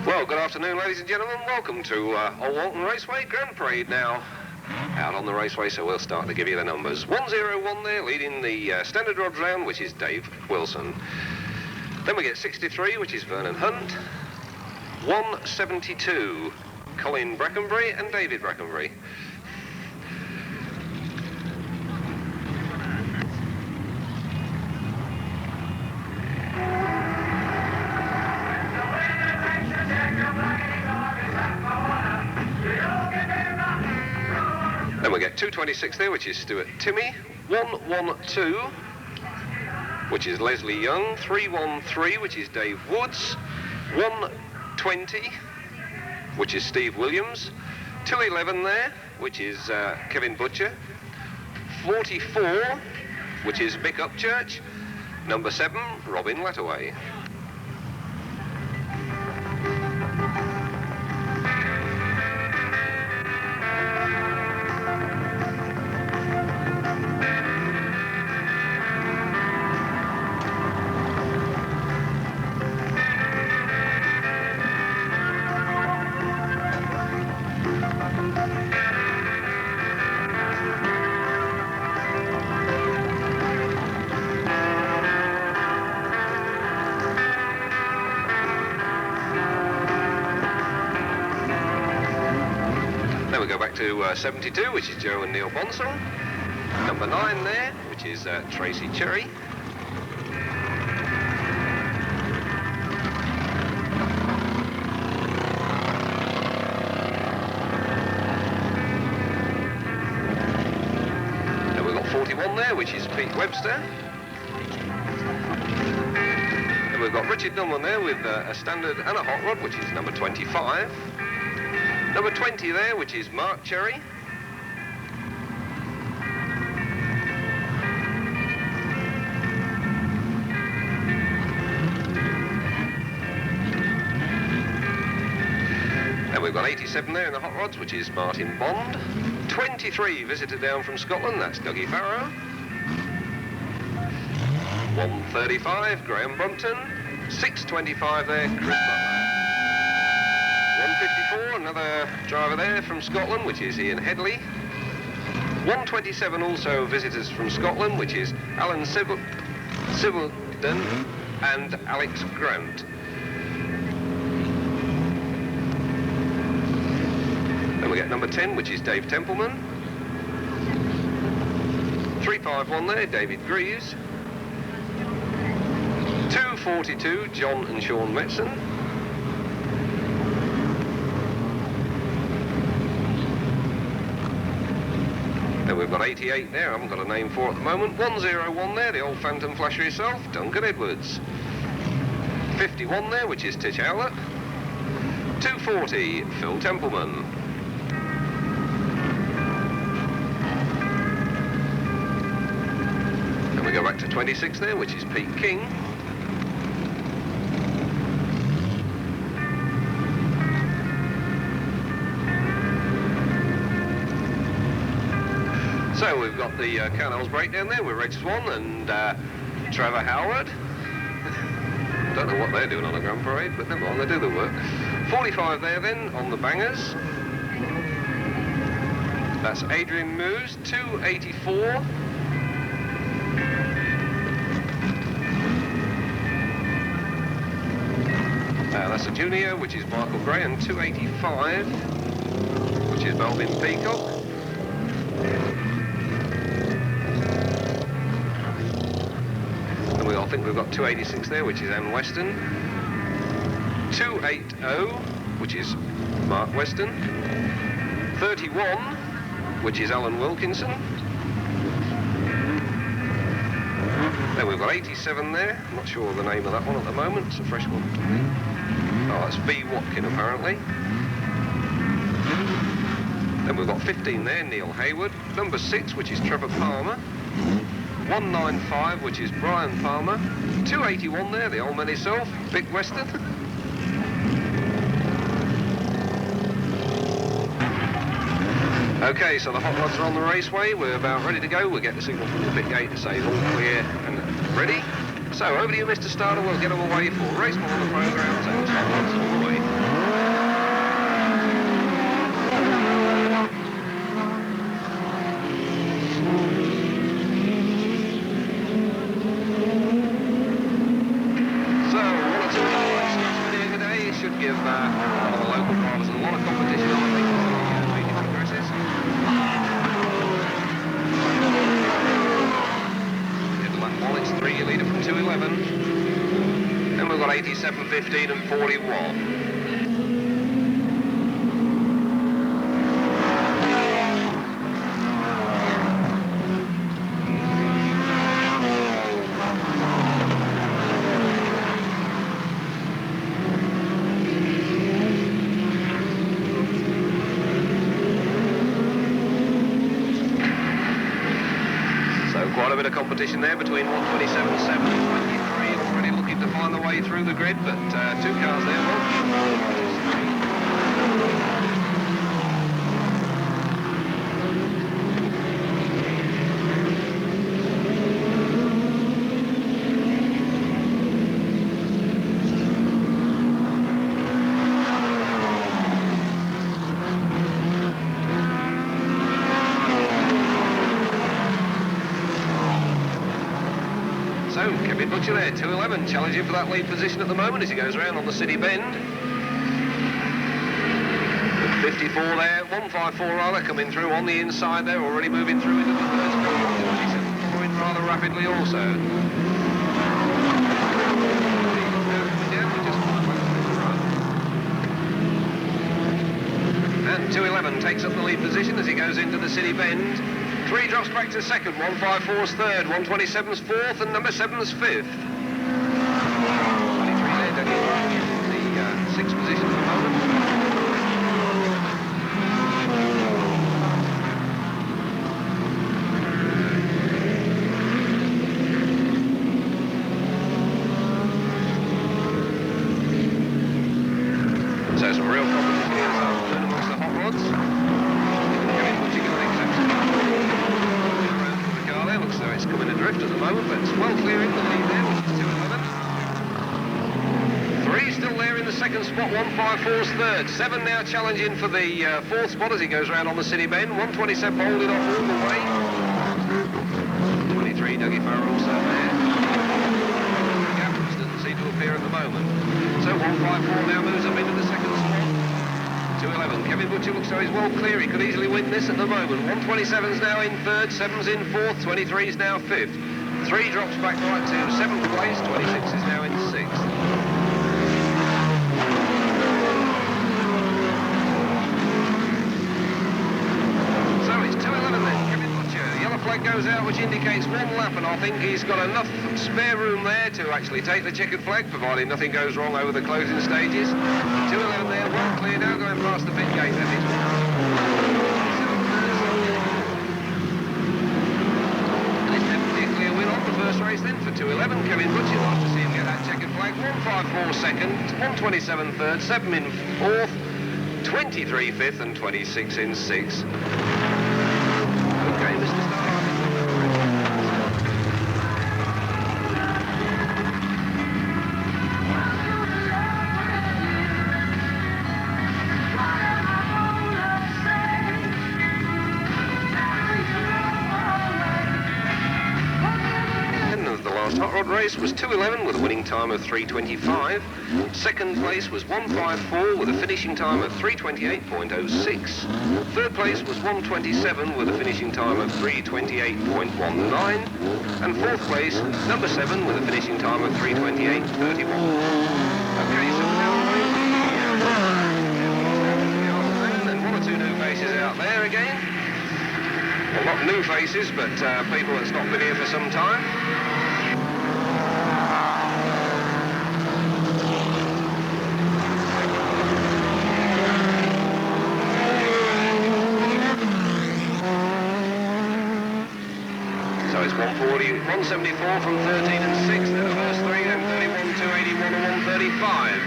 Well, good afternoon, ladies and gentlemen. Welcome to Alwalton Raceway Grand Parade now. Out on the raceway, so we'll start to give you the numbers. 101 there, leading the standard rods round, which is Dave Wilson. Then we get 63, which is Vernon Hunt. 172, Colin Brackenbury and David Brackenbury. Then we get 226 there, which is Stuart Timmy. 112, which is Leslie Young. 313, which is Dave Woods. 120, which is Steve Williams. 211 there, which is Kevin Butcher. 44, which is Mick Upchurch. Number 7, Robin Lattaway. Then we go back to 72, which is Joe and Neil Bonsall. Number 9 there, which is Tracy Cherry. Then we've got 41 there, which is Pete Webster. Then we've got Richard Dunlman there with a standard and a hot rod, which is number 25. Number 20 there, which is Mark Cherry. Then we've got 87 there in the hot rods, which is Martin Bond. 23, visitor down from Scotland, that's Dougie Farrow. 135, Graham Brumpton. 625 there, Chris Butler. 154, another driver there from Scotland, which is Ian Headley. 127, also visitors from Scotland, which is Alan Sivildon and Alex Grant. Then we get number 10, which is Dave Templeman. 351 there, David Greaves. 242, John and Sean Metson. Then we've got 88 there, I haven't got a name for it at the moment. 101 there, the old Phantom Flasher himself, Duncan Edwards. 51 there, which is Tish Howlett. 240, Phil Templeman. And we go back to 26 there, which is Pete King. So we've got the Carnell's breakdown there with Reg Swan and Trevor Howard. Don't know what they're doing on a Grand Parade, but never mind, they do the work. 45 there then on the bangers. That's Adrian Moose, 284. That's a junior, which is Michael Gray, and 285, which is Melvin Peacock. And I think we've got 286 there, which is Anne Weston. 280, which is Mark Weston. 31, which is Alan Wilkinson. Then we've got 87 there. I'm not sure the name of that one at the moment. It's a fresh one to me. Oh, that's V. Watkin, apparently. Then we've got 15 there, Neil Hayward. Number 6, which is Trevor Palmer. 195, which is Brian Palmer. 281 there, the old man himself, Vic Weston. Okay, so the hot rods are on the raceway. We're about ready to go. We'll get the signal from the pit gate to say all clear and ready. So over to you, Mr. Starter. We'll get them away for race one on the programme. So the hot rods all the way. So one or two of the starts for here today should give one of the local drivers a lot of competition, I think. It's 3 leader from 211. Then we've got 87, 15 and 41. Quite a bit of competition there between 127.7 and 23, already looking to find the way through the grid, but two cars there. So, Kevin Butcher there, 211, challenging for that lead position at the moment as he goes around on the city bend. 54 there, 154 rather, coming through on the inside there, already moving through into the third spot. 127 following rather rapidly also. And 211 takes up the lead position as he goes into the city bend. 3 drops back to second, 154's third, 127's fourth, and number 7's fifth. 23 there, Daniel, the sixth position at the moment. So some real competition here this afternoon amongst the hot rods. Looks though it's coming adrift at the moment, but it's well clear in the lead there, which is 211. 3 still there in the second spot, 154's third. 7 now challenging for the fourth spot as he goes around on the city bend. 127 holding off all the way. 23, Dougie Farrell also there. The gap doesn't seem to appear at the moment. So 154 now moves up into the second spot. 211. Kevin Butcher looks so he's well clear. He could easily win this at the moment. 127's now in third, 7's in fourth, 23's now fifth. 3 drops back right to 7th place, 26 is now in sixth. So it's 211 then, Kevin Butcher. The yellow flag goes out, which indicates 1 lap, and I think he's got enough spare room there to actually take the checkered flag, providing nothing goes wrong over the closing stages. 211 there, well clear now, going past the pit gate. That is. And it's definitely a clear win on the first race then for 211. Kevin Butcher, nice to see him get that checkered flag. 154 second, 127 third, 7 in fourth, 23 fifth, and 26 in sixth. Okay, Mr. Starr. Hot rod race was 211 with a winning time of 3:25. Second place was 154 with a finishing time of 3:28.06. Third place was 127 with a finishing time of 3:28.19. And fourth place, number 7 with a finishing time of 3:28.31. Okay, so now and one or two new faces out there again. Well, not new faces, but people that's not been here for some time. So it's 140, 174 from 13 and 6, then the first three, then 31, 281 and 135.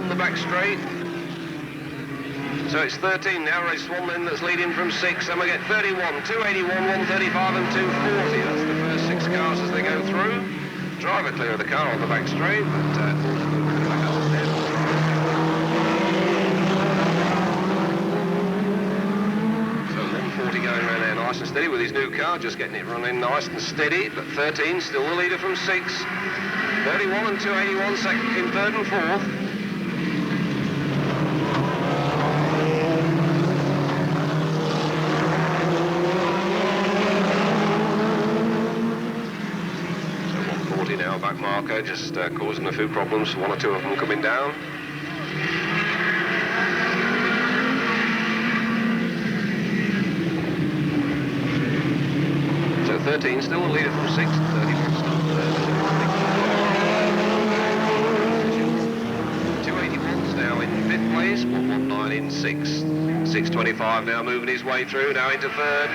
The back straight. So it's 13 now, race 1 then that's leading from 6, then we get 31, 281, 135 and 240. That's the first 6 cars as they go through. Driver clear of the car on the back straight, but so 140 going around there nice and steady with his new car, just getting it running nice and steady, but 13 still the leader from 6. 31 and 281 second in third and fourth. Now back marker, just causing a few problems, one or two of them coming down. So 13 still the leader from 6, 31 still third. 281's now in 5th place, 119 in 6th. 625 now moving his way through, now into third.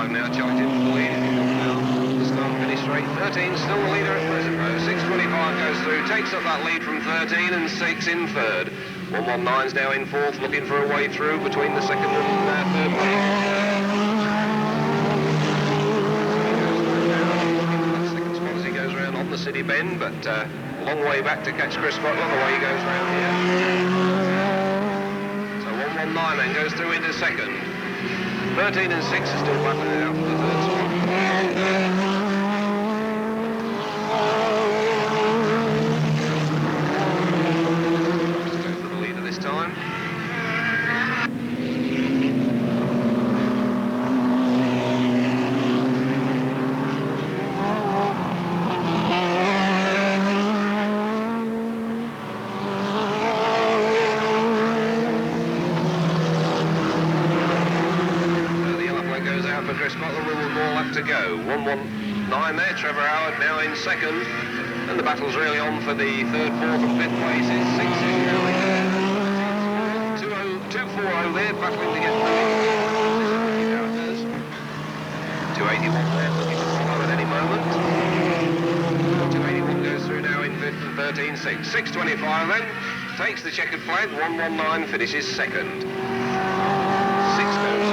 Now challenging for the lead. The start and finish straight. 13 still the leader at present though. 625 goes through, takes up that lead from 13 and 6 in third. 119's now in fourth, looking for a way through between the second and third place. Second spot as he goes around on the city bend, but long way back to catch Chris Butler the way he goes round here. So 119 then goes through into second. 13 and 6 are still battling it out for the third spot. Just go for the leader this time. To go. 119 there, Trevor Howard now in second, and the battle's really on for the third, fourth and fifth places. 6 is now in 240 there, battling to get through. 281 there, looking to follow at any moment. 281 goes through now in fifth and 13, 6. 625 then, takes the checkered flag, 119 finishes second. 6 goes up.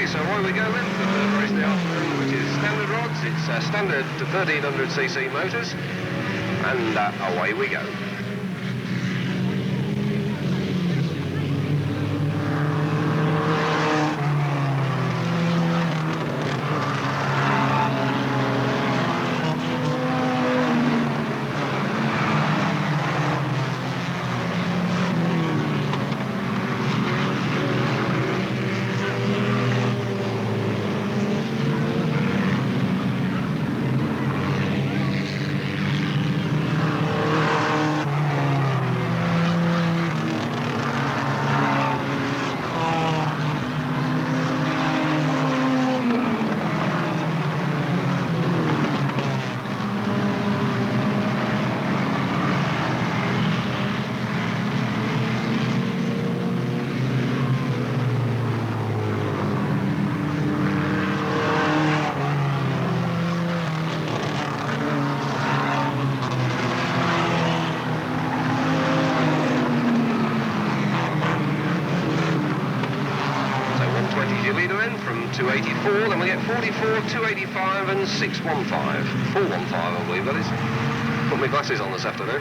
So away we go then for the third race of the afternoon, which is standard rods. It's standard 1300cc motors, and away we go. 120 is your leader then from 284. Then we get 44, 285 and 615. 415 I believe that is. Put my glasses on this afternoon.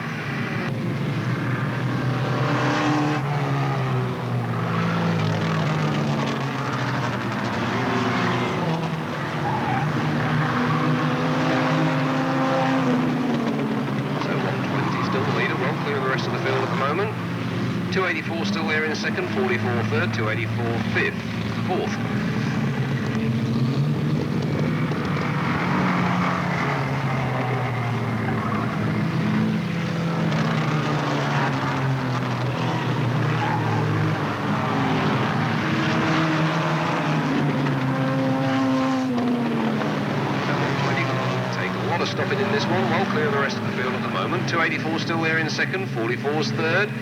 So 120 still the leader, well clear of the rest of the field at the moment. 284 still there in second, 44 third, 284 fifth, fourth. Stopping in this one, well clear of the rest of the field at the moment. 284 still there in second, 44's third.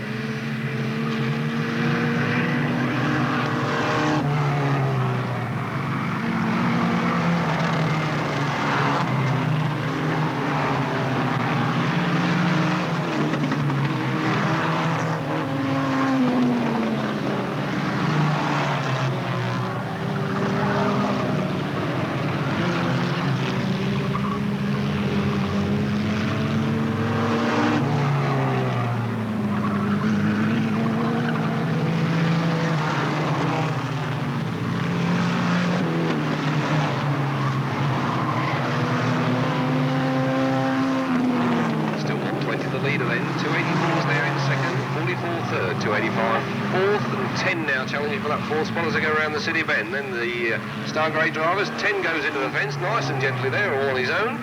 Leader then, 284's there in second, 44 third, 285 fourth, and 10 now challenging for that fourth spot as they go around the city bend. Then the Star Grade drivers, 10 goes into the fence, nice and gently there, all on his own.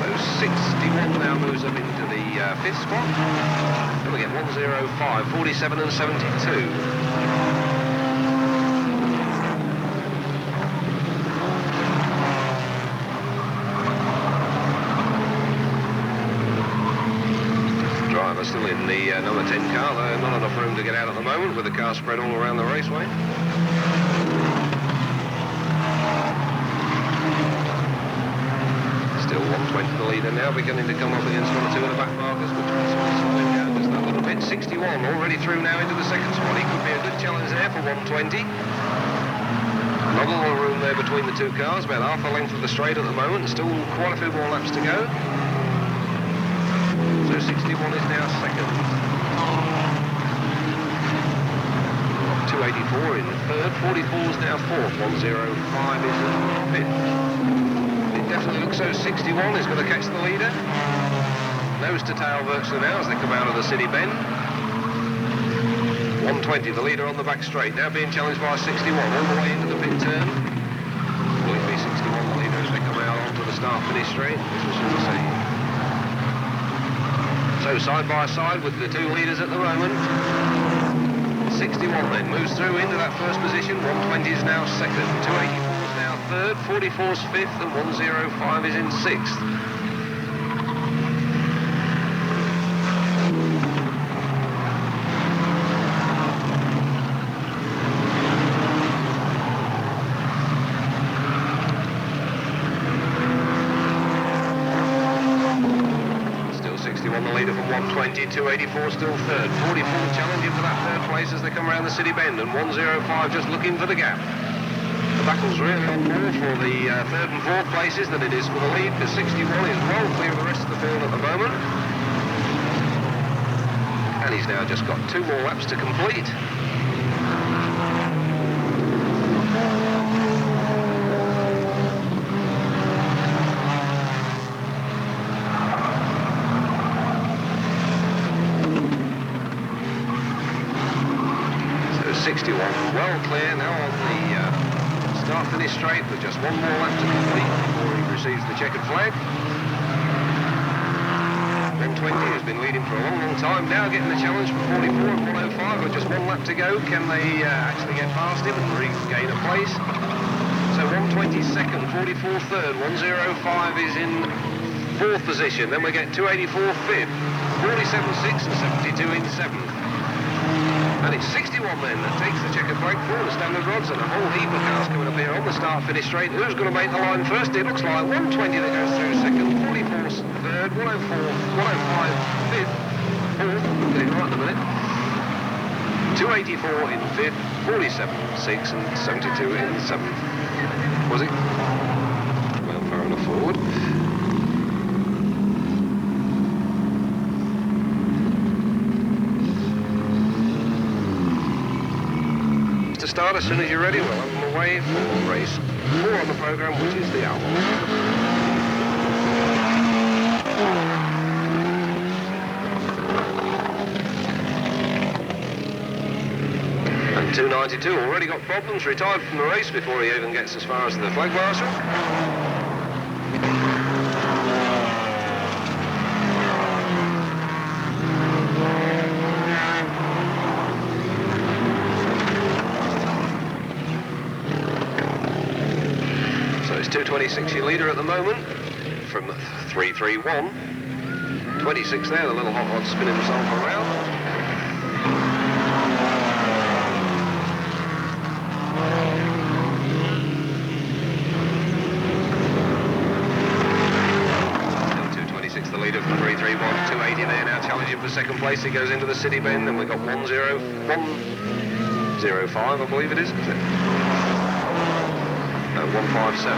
So 61 now moves up into the fifth spot. Then we get 105, 47 and 72. Still in the number 10 car, though not enough room to get out at the moment with the car spread all around the raceway. Still 120 the leader now, beginning to come up against one or two of the back markers, which will slow him down just that little bit. 61 already through now into the second spot. He could be a good challenge there for 120. Not a lot of room there between the two cars, about half the length of the straight at the moment, still quite a few more laps to go. So 61 is now second. 284 in third, 44 is now fourth, 105 is fifth. It definitely looks so 61 is going to catch the leader. Nose to tail virtually now as they come out of the city bend. 120, the leader on the back straight, now being challenged by 61 all the way into the pit turn. Will it be 61 the leader as they come out onto the start finish straight? This is what we'll see. So side by side with the two leaders at the moment. 61 then moves through into that first position. 120 is now second. 284 is now third. 44 is fifth and 105 is in sixth. The leader from 120, 284 still third, 44 challenging for that third place as they come around the city bend, and 105 just looking for the gap. The battle's really on more for the third and fourth places than it is for the lead, because 61 is well clear of the rest of the field at the moment. And he's now just got 2 more laps to complete. So 61 well clear now on the start finish straight with just 1 more lap to complete before he receives the checkered flag. 120 has been leading for a long time now, getting the challenge for 44 and 105 with just 1 lap to go. Can they actually get past him and regain a place? So 120 second, 44 third, 105 is in 4th position. Then we get 284 fifth, 47 sixth and 72 in 7th. And it's 61 then that takes the checkered flag for the standard rods, and a whole heap of cars coming up here on the start finish straight. Who's going to make the line first? It looks like 120 that goes through second, 44 third, 104, 105 fifth, fourth. Getting right in a minute. 284 in 5th, 47 6th and 72 in 7th. Was it? Well, far enough forward. To start, as soon as you're ready, we'll have them away for race 4 on the programme, which is the Alwalton. And 292 already got problems, retired from the race before he even gets as far as the flag marshal. So it's 226 your leader at the moment from 331. 26 there, the little hot rod spinning himself around. The leader from 331, 280 there now, challenging for second place. He goes into the city bend, and we've got 105, I believe it is it? No, 157.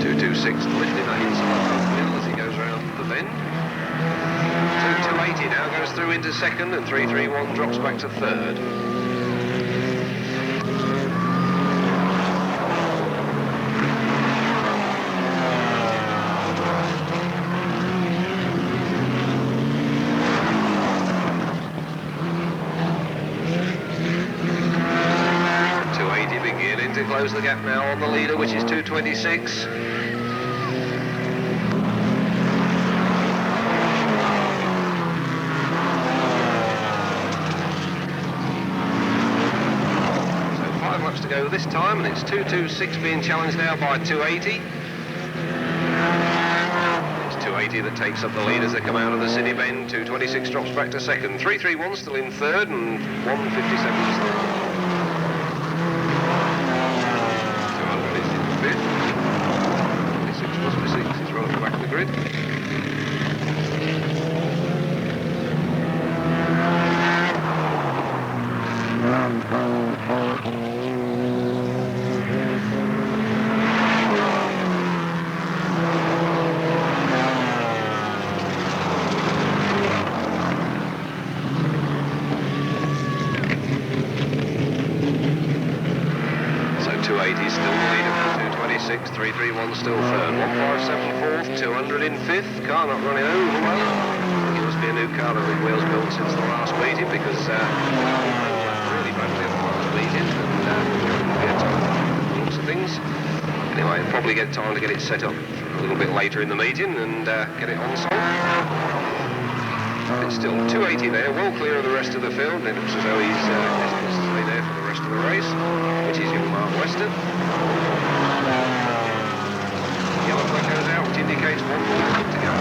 226 lifting that inside as he goes round the bend. 280 now goes through into second, and 331 drops back to third. To close the gap now on the leader, which is 226. So 5 laps to go this time, and it's 226 being challenged now by 280. It's 280 that takes up the lead as they come out of the city bend. 226 drops back to second. 331 still in third, and 157 is third. 26 plus 6 is right at the back of the grid. So 280 still the leader from 226, 331 still third, 157 fourth, 200 in fifth. Car not running over well. I think it must be a new car that the wheels built since the last meeting, because really badly at the last meeting, and we had time to looks of things. Anyway, I'll probably get time to get it set up a little bit later in the meeting and get it on song. It's still 280 there, well clear of the rest of the field, and it looks as though he's destined to stay there for the rest of the race, which is young Mark Weston. Yellow flag goes out, which indicates 1 more lap to go.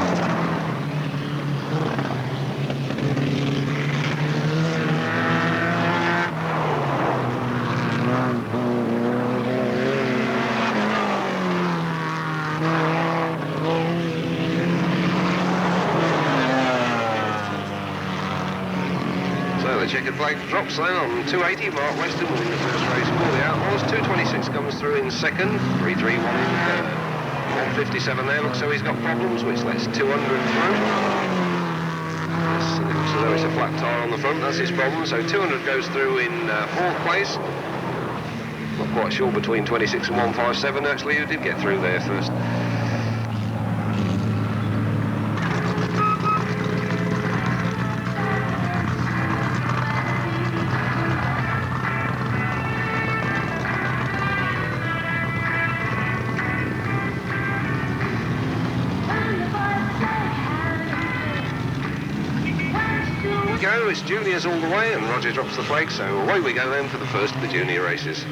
So the checkered flag drops then on 280. Mark Weston winning the first race for the Outlaws. 226 comes through in second. 331 in third. 157 there. Looks so he's got problems, which lets 200 through. Yes, and it looks as though it's a flat tyre on the front. That's his problem. So 200 goes through in fourth place. Not quite sure between 26 and 157 actually who did get through there first. Go, it's juniors all the way, and Roger drops the flag, so away we go then for the first of the junior races.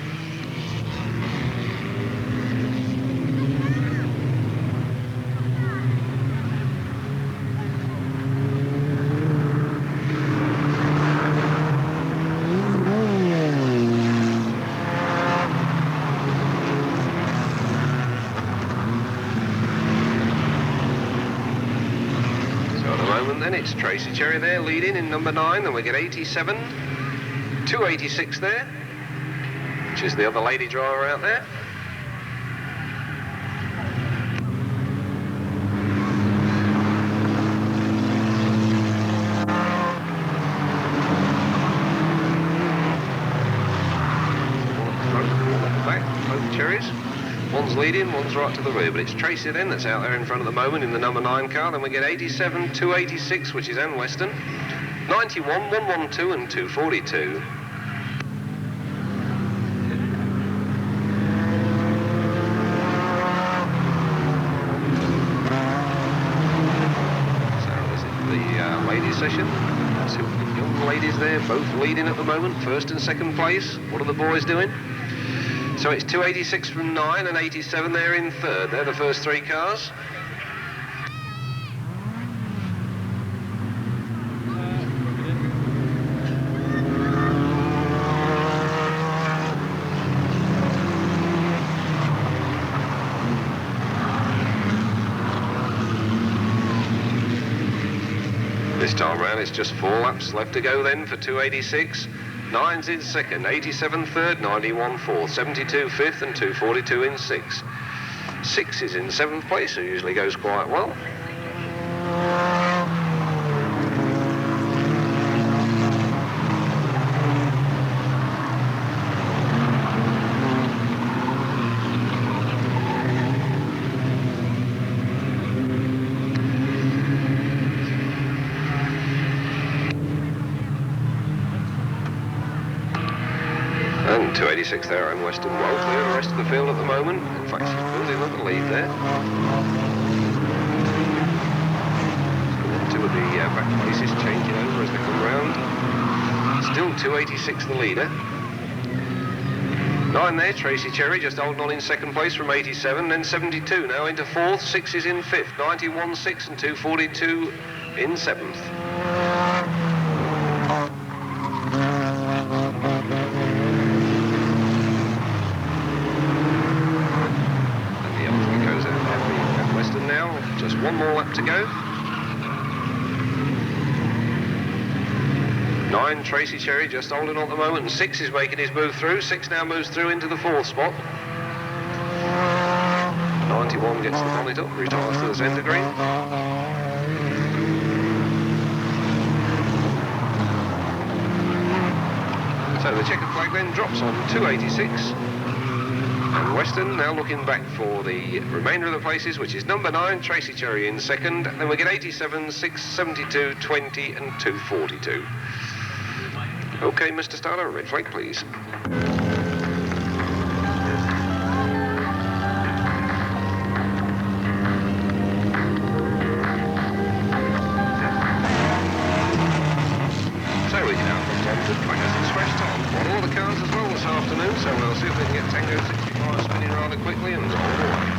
moment then. It's Tracy Cherry there leading in number 9. Then we get 87, 286 there, which is the other lady driver out there. Cherries. One's leading, one's right to the rear, but it's Tracy then that's out there in front at the moment in the number 9 car. Then we get 87, 286, which is Ann Weston, 91, 112 and 242. So this is the ladies session. Two young ladies there, both leading at the moment, first and second place. What are the boys doing? So it's 286 from 9 and 87 there in third. They're the first 3 cars. This time round it's just 4 laps left to go then for 286. 9's in second, 87 third, 91 fourth, 72 fifth and 242 in sixth. 6 is in 7th place, who usually goes quite well. And 286 there, and Weston well clear of the rest of the field at the moment. In fact, she's building up the lead there. So 2 of the back places changing over as they come round. Still 286 the leader. 9 there, Tracy Cherry just holding on in second place from 87, then 72 now into 4th, 6 is in 5th, 91 6 and 242 in 7th. Now, just 1 more lap to go. 9, Tracy Cherry just holding on at the moment, and 6 is making his move through. 6 now moves through into the 4th spot. 91 gets the bonnet up, retires to the centre green. So the checkered flag then drops on 286. And Weston now looking back for the remainder of the places, which is number 9, Tracy Cherry in second. Then we get 87, 6, 72, 20 and 242. OK, Mr. Starter, red flag, please. So we can now put on to flaggers and scratch time on all the cars as well this afternoon, so we'll see if we can get Tango 65 spinning rather quickly and roll away.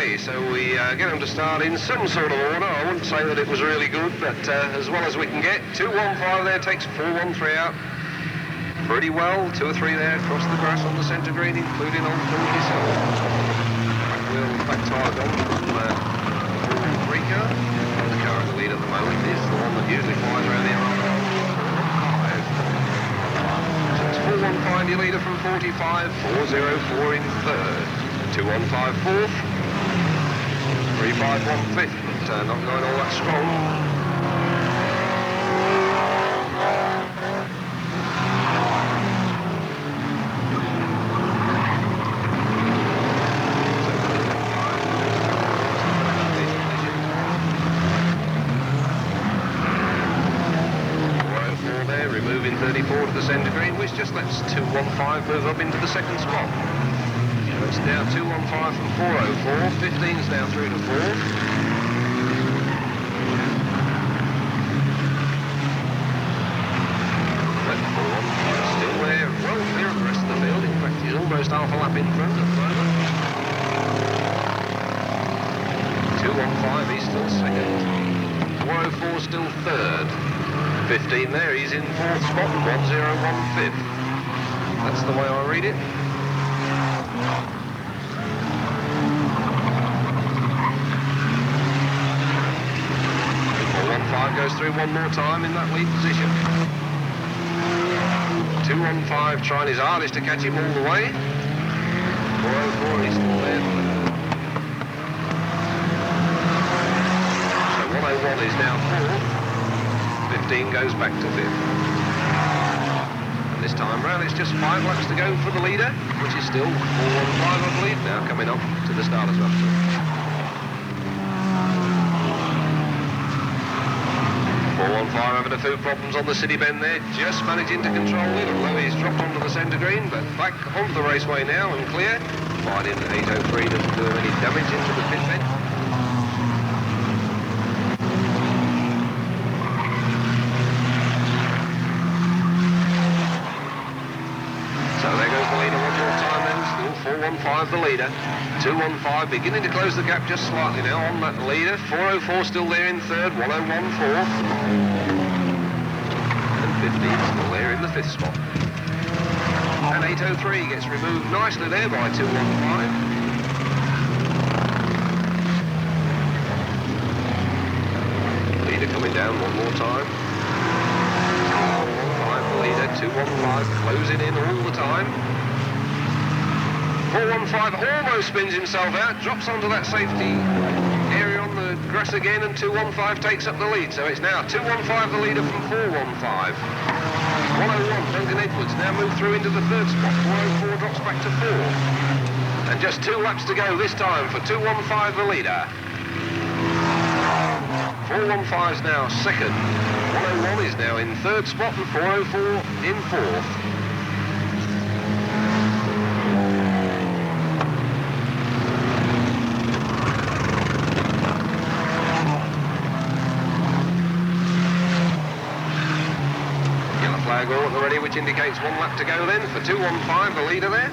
Okay, so we get them to start in some sort of order. I wouldn't say that it was really good, but as well as we can get. 2-1-5 there, takes 4-1-3 out. Pretty well. 2 or 3 there across the grass on the centre green, including on the himself. Back wheel, back tyre gone from the 4-1-3 car. The car in the lead at the moment is the one that usually flies around the outside. 4-1-5, your leader from 45, 4-0-4 in third, 2-1-5 fourth, 3-5-1 fifth, but not going all that strong. Removing 34 to the centre green, which just lets 2-1-5 move up into the second spot. So it's now 2-1-5 from 4-0-4, 15's now through to 4th. But 4-1-5 still there, well clear of the rest of the field. In fact, he's almost half a lap in front at the moment. 2-1-5, he's still second. 4-0-4 still third. 15 there, he's in 4th spot, 1-0-1 fifth. That's the way I read it. 4-1-5 goes through one more time in that lead position. 2-1-5 trying his hardest to catch him all the way. 4-0-4, he's still there. So 1-0-1 is now 4th. 15 goes back to 5th. And this time round it's just 5 laps to go for the leader, which is still 4-1-5 I believe, now coming up to the start as well. 4-1-5 having a few problems on the city bend there, just managing to control it, although he's dropped onto the centre green, but back onto the raceway now and clear. Finding 803 doesn't do any damage into the pit bend. The leader, 2-1-5 beginning to close the gap just slightly now on that leader. 4-0-4 still there in third, 1-0-1 fourth, and 15 still there in the 5th spot. And 803 gets removed nicely there by 2-1-5. Leader coming down one more time. 2-1-5 the leader, 2-1-5 closing in all the time. 4-1-5 almost spins himself out, drops onto that safety area on the grass again, and 2-1-5 takes up the lead. So it's now 2-1-5 the leader from 4-1-5. 1-0-1, Duncan Edwards now moved through into the 3rd spot. 4-0-4 drops back to 4th. And just 2 laps to go this time for 2-1-5 the leader. 4-1-5's now second. 1-0-1 is now in 3rd spot and 4-0-4 in 4th. All at the ready, which indicates 1 lap to go then for 2-1-5, the leader there.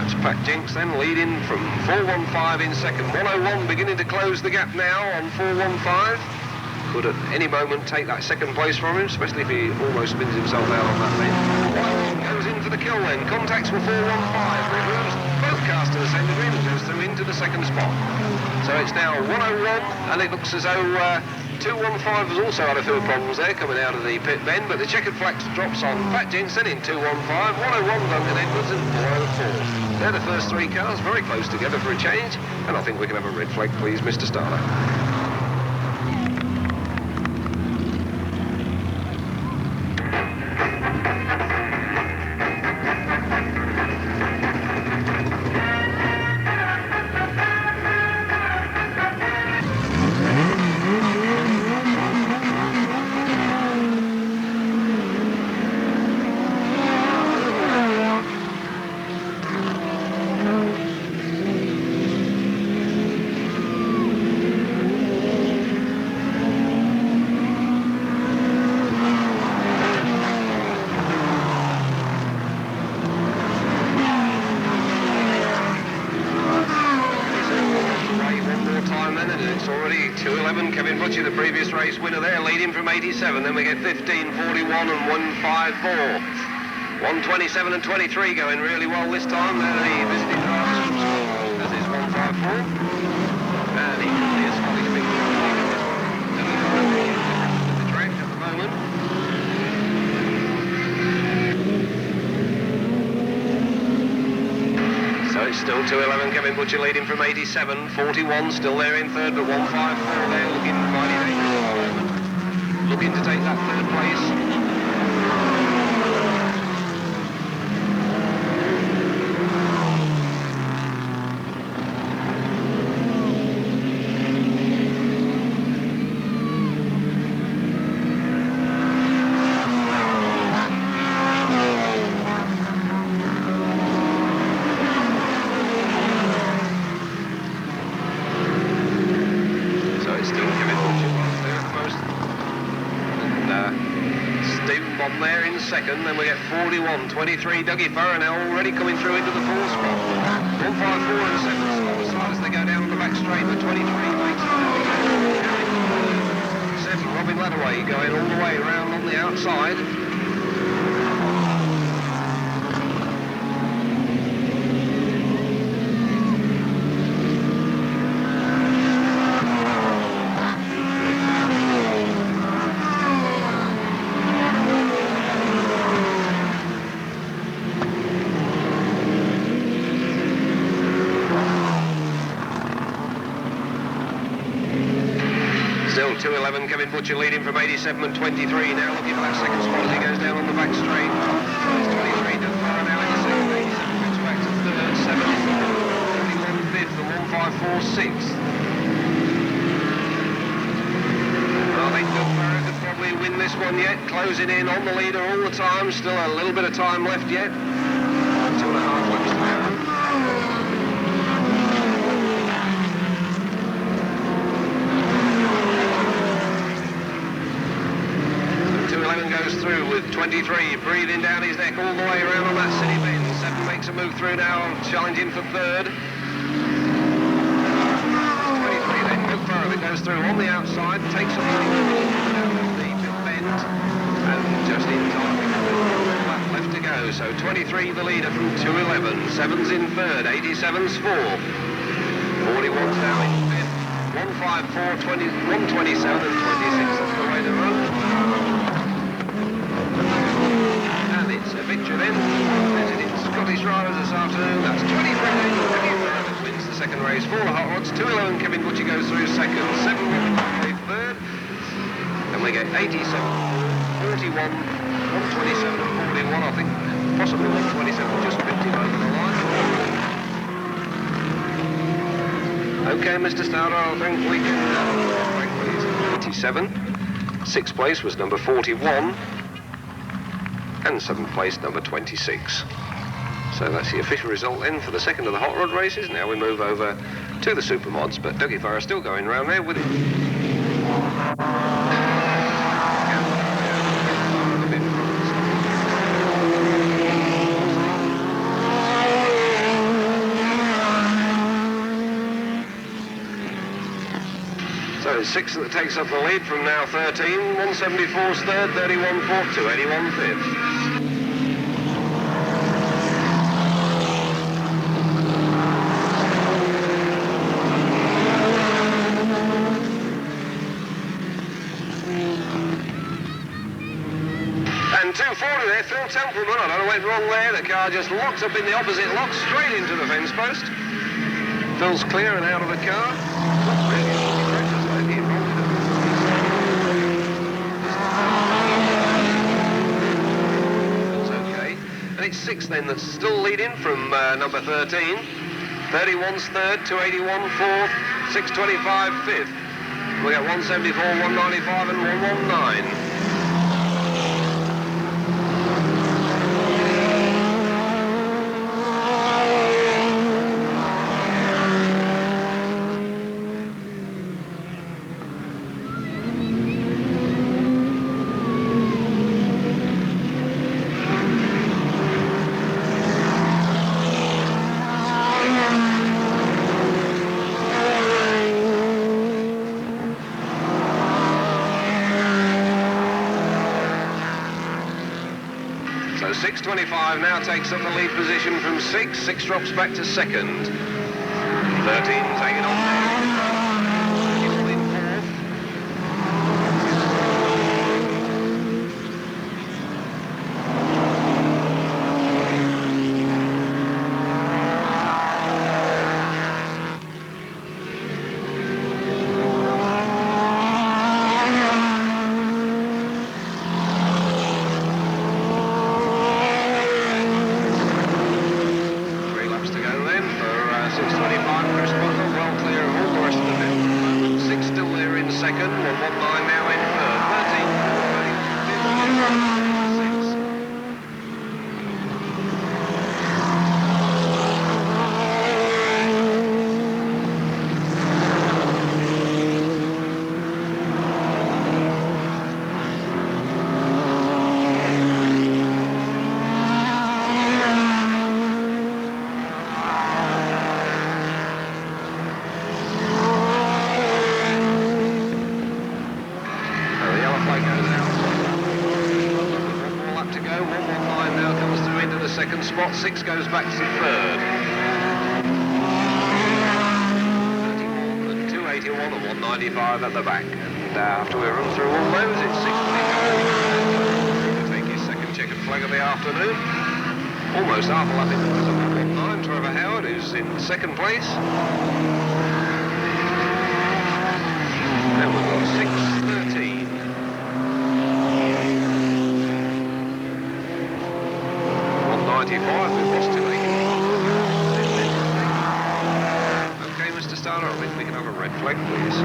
That's Pat Jinks then leading from 4-1-5 in second. 1-0-1 beginning to close the gap now on 4-1-5. Could at any moment take that second place from him, especially if he almost spins himself out on that bend. 1-0-1 goes in for the kill then. Contacts with 4-1-5. Removes both cars to the centre green and goes through into the second spot. So it's now 1-0-1, and it looks as though 2-1-5 has also had a few problems there coming out of the pit bend, but the checkered flag drops on Pat Jensen in 2-1-5, 1-0-1 Duncan Edwards and 4-0-4. They're the first 3 cars, very close together for a change, and I think we can have a red flag, please, Mr. Starter. Butcher, the previous race winner there, leading from 87. Then we get 15, 41 and 154. 127 and 23 going really well this time. They're the visiting drivers from Scotland, as is 154. And equally a Scottish big leader this one. At the track at the moment. So it's still 211, Kevin Butcher leading from 87, 41 still there in third, but 154 there looking mighty dangerous at the moment. Looking to take that third place. Second, then we get 41, 23, Dougie Farrer now already coming through into the fourth spot. 154 and 7 as far as they go down the back straight, but 23 makes it down. 7, Robin Ladaway going all the way around on the outside. Still 211, Kevin Butcher leading from 87 and 23, now looking for that second spot as he goes down on the back straight. It's 23, Doug Farrer now in the second, 87 moves back to third, 7, 41 fifth and 154 sixth. I think Doug Farrer could probably win this one yet, closing in on the leader all the time, still a little bit of time left yet. 2.5 laps to go. Goes through with 23, breathing down his neck all the way around on that city bend. 7 makes a move through now, challenging for third. 23 then, Doug Farrer goes through on the outside, takes a lead down the bend, and just in time, lap left to go. So 23 the leader from 211, 7's in third, 87's 4, 41's now in fifth, 154, 20, 127 and 26, that's the way to run. It's a victory then, visiting Scottish riders this afternoon. That's 23 that wins the second race for the Hot Rods. 211 Kevin Butcher goes through second, 7 third. Then we get 87, 41, 127 and 41. I think possibly 127 just 50 over the line. Okay, Mr. Stouter, I think we can rank these. 87. 6th place was number 41. And 7th place, number 26. So that's the official result then for the second of the Hot Rod races. Now we move over to the Supermods, but Dougie Farrer still going around there with it. So it's 6 that takes up the lead from now 13, 174's third, 31 fourth, 281 fifth. And 240 there, Phil Templeman, I don't know what went wrong there, the car just locked up in the opposite lock, straight into the fence post. Phil's clear and out of the car. It's 6 then that's still leading from number 13. 31's third, 281 fourth, 625 fifth. We got 174, 195 and 119. So 6.25 now takes up the lead position from 6. 6 drops back to second. 13's hanging on there. Spot 6 goes back to third. 31 and 281 and 195 at the back. And after we run through all those, it's 6.25. Take his second checkered flag of the afternoon. Almost half a lap into the 119. Trevor Howard, who's in second place. Then we've got 6.13. 95, we've lost 280. Okay, Mr. Starter, I think we can have a red flag, please.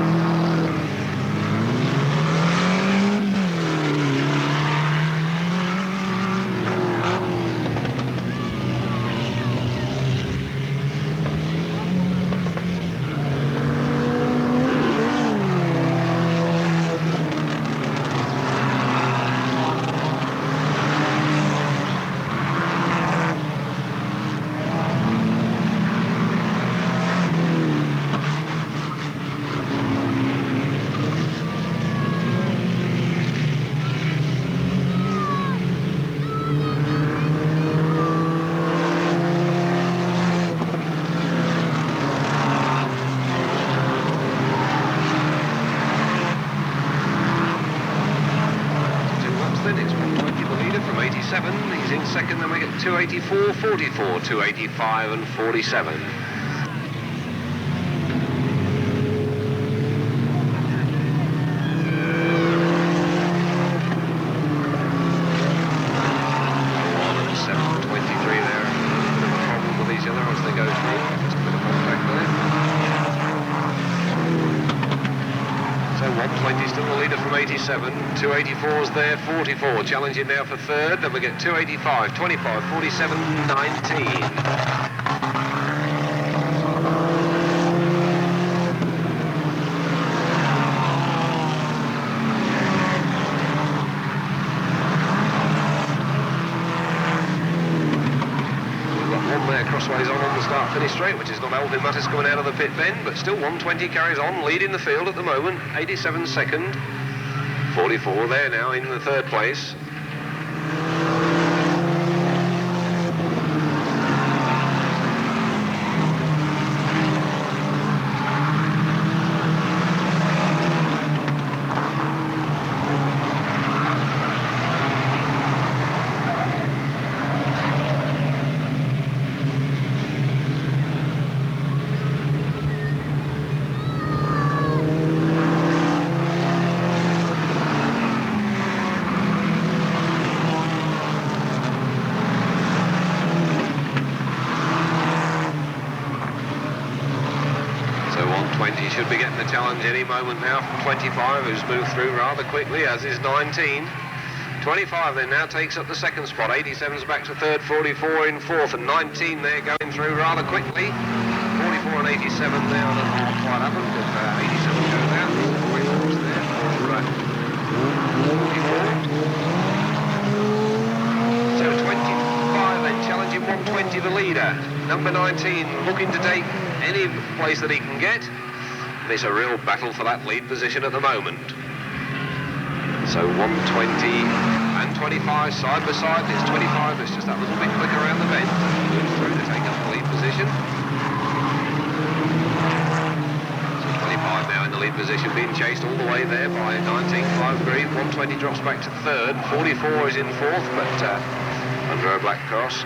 He's in second, then we get 284, 44, 285 and 47. So 120 still the leader from 87, 284's there, 44 challenging now for third, then we get 285, 25, 47, 19. Crossways on the start-finish straight, which is not Alvin Mattis coming out of the pit bend, but still 120 carries on, leading the field at the moment. 87 second, 44 there now in the third place. Should be getting the challenge any moment now from 25, who's moved through rather quickly, as is 19. 25 then now takes up the second spot. 87's back to third, 44 in fourth, and 19 there going through rather quickly. 44 and 87 now, that won't quite happen, but 87 goes out. There's there for 44. So 25 then challenging 120, the leader. Number 19 looking to take any place that he can get. It's a real battle for that lead position at the moment. So 120 and 25 side by side. It's 25. It's just that little bit quicker around the bend. Moves through to take up the lead position. So 25 now in the lead position, being chased all the way there by 19, 5 green. 120 drops back to third. 44 is in fourth, but under a black cross.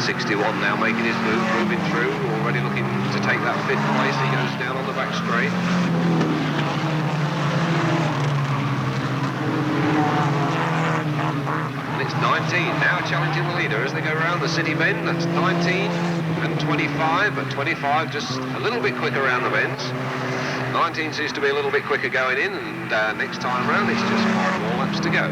61 now making his move, moving through, already looking to take that fifth place. He goes down on the back straight. And it's 19 now challenging the leader as they go around the city bend. That's 19 and 25, but 25 just a little bit quicker around the bends. 19 seems to be a little bit quicker going in, and next time round it's just 5 more laps to go.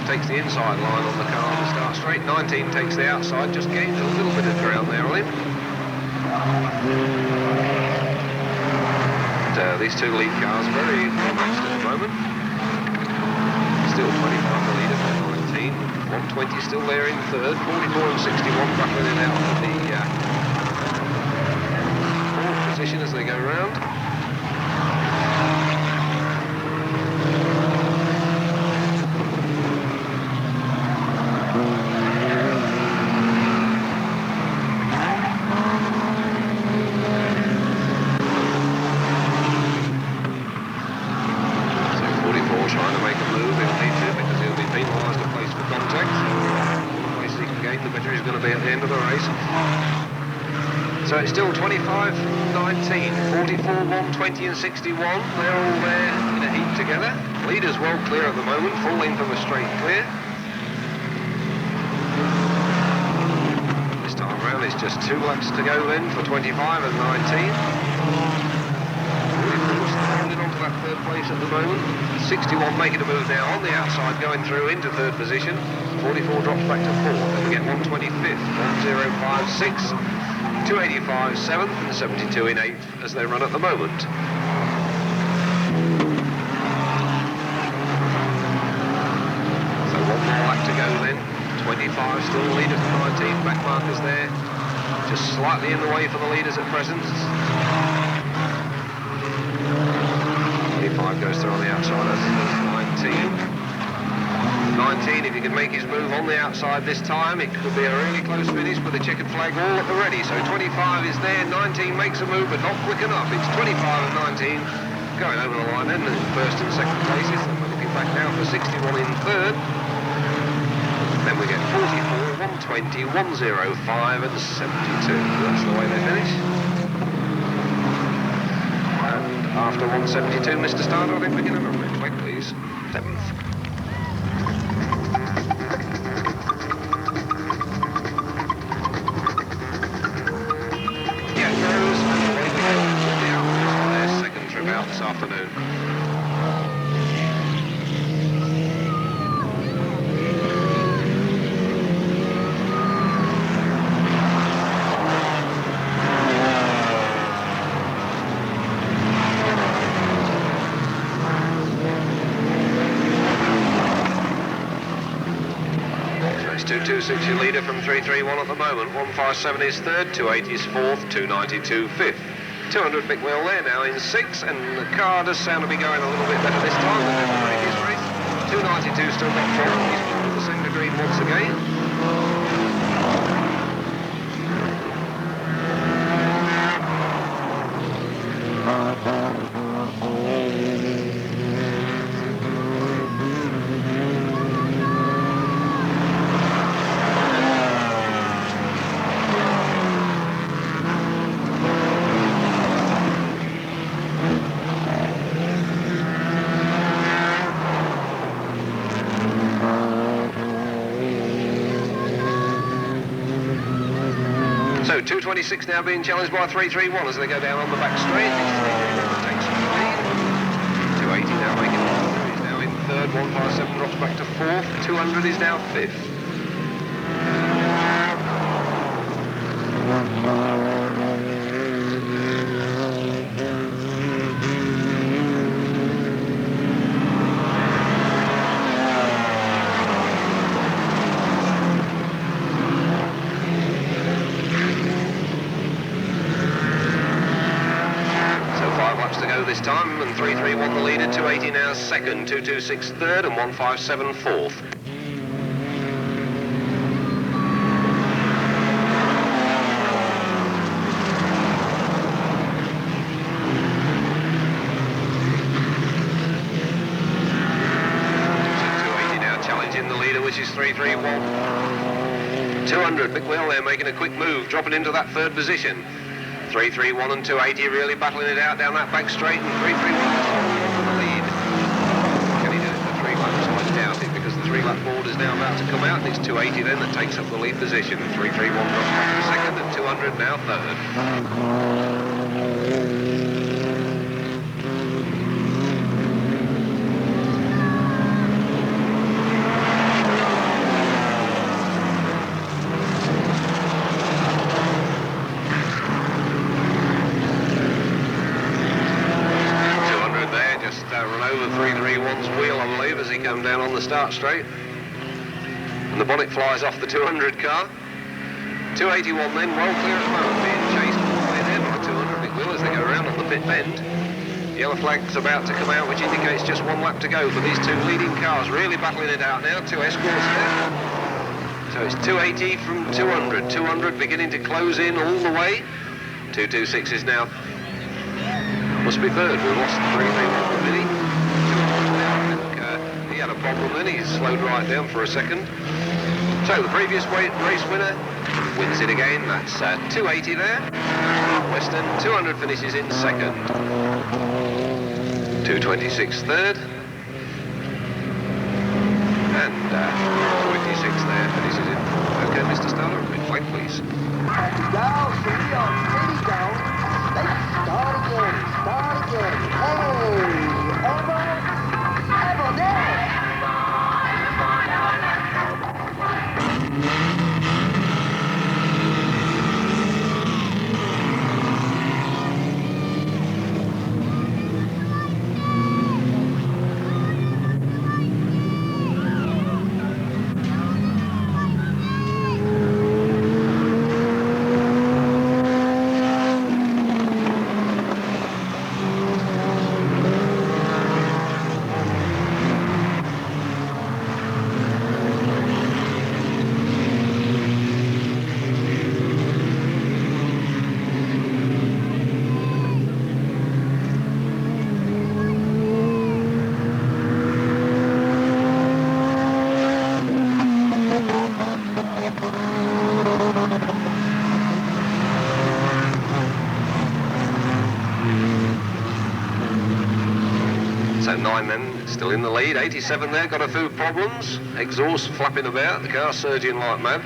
Takes the inside line on the car to start straight. 19 takes the outside, just gains a little bit of ground there on him. And, these two lead cars very well matched at the moment. Still 25 the leader for 19. 120 still there in third. 44 and 61 battling it out of the fourth position as they go round. So it's still 25, 19, 44, 120 and 61. They're all there in a heat together. Leaders well clear at the moment, full length of a straight clear. This time around it's just 2 laps to go then for 25 and 19. 44's holding on to that third place at the moment. 61 making a move now on the outside, going through into third position. 44 drops back to fourth, and we get 125th, 1056. 285 7th and 72 in 8th as they run at the moment. So 1 more lap to go then. 25 still the leader for 19. Back markers there, just slightly in the way for the leaders at present. 25 goes through on the outside as 19. 19, if he can make his move on the outside this time, it could be a really close finish with the checkered flag all at the ready. So 25 is there, 19 makes a move, but not quick enough. It's 25 and 19 going over the line then, in first and second places. And we're looking back now for 61 in third. Then we get 44, 120, 105 and 72. That's the way they finish. And after 172, Mr. Starter, I think we can have a red flag, please. 7th. This afternoon. So it's 226 your leader from 331 at the moment. 157 is third, 280 is fourth, 292 fifth. 200 big wheel there now in 6th, and the car does sound to be going a little bit better this time than in the previous race. 292 still got 4, he's pulled the centre green once again. So 226 now being challenged by 331 as they go down on the back straight. 331 takes the lead. 280 now making it. He's now in third. 157 drops back to fourth. 200 is now fifth. go this time, and 331 the leader, 280 now second, 226 third, and 157 fourth. Challenging the leader, which is 331. 200, Big Wheel there making a quick move, dropping into that third position. 331 and 280 really battling it out down that back straight, and 331 for the lead. Can he do it for 3 laps? I doubt it, because the 3-lap board is now about to come out, and it's 280 then that takes up the lead position. 331 drops back to second, and 200 now third. Run over 331's wheel, I believe, as he came down on the start straight. And the bonnet flies off the 200 car. 281 then, well clear at the moment, being chased all the way there by 200 Big Wheel as they go around on the pit bend. Yellow flag's about to come out, which indicates just 1 lap to go for these 2 leading cars, really battling it out now. 2 escorts there. So it's 280 from 200. 200 beginning to close in all the way. 226 is now, must be third. We lost 331, did he? 200 now. I think he had a problem then. He slowed right down for a second. So the previous race winner wins it again. That's 280 there. Western 200 finishes in second. 226 third. And 226 there finishes in. Okay, Mr. Starler, a quick flag, please. Go, steady on, steady down. Start again, start again. Hey, ever there. So 9 then, still in the lead. 87 there, got a few problems. Exhaust flapping about, the car surging like mad.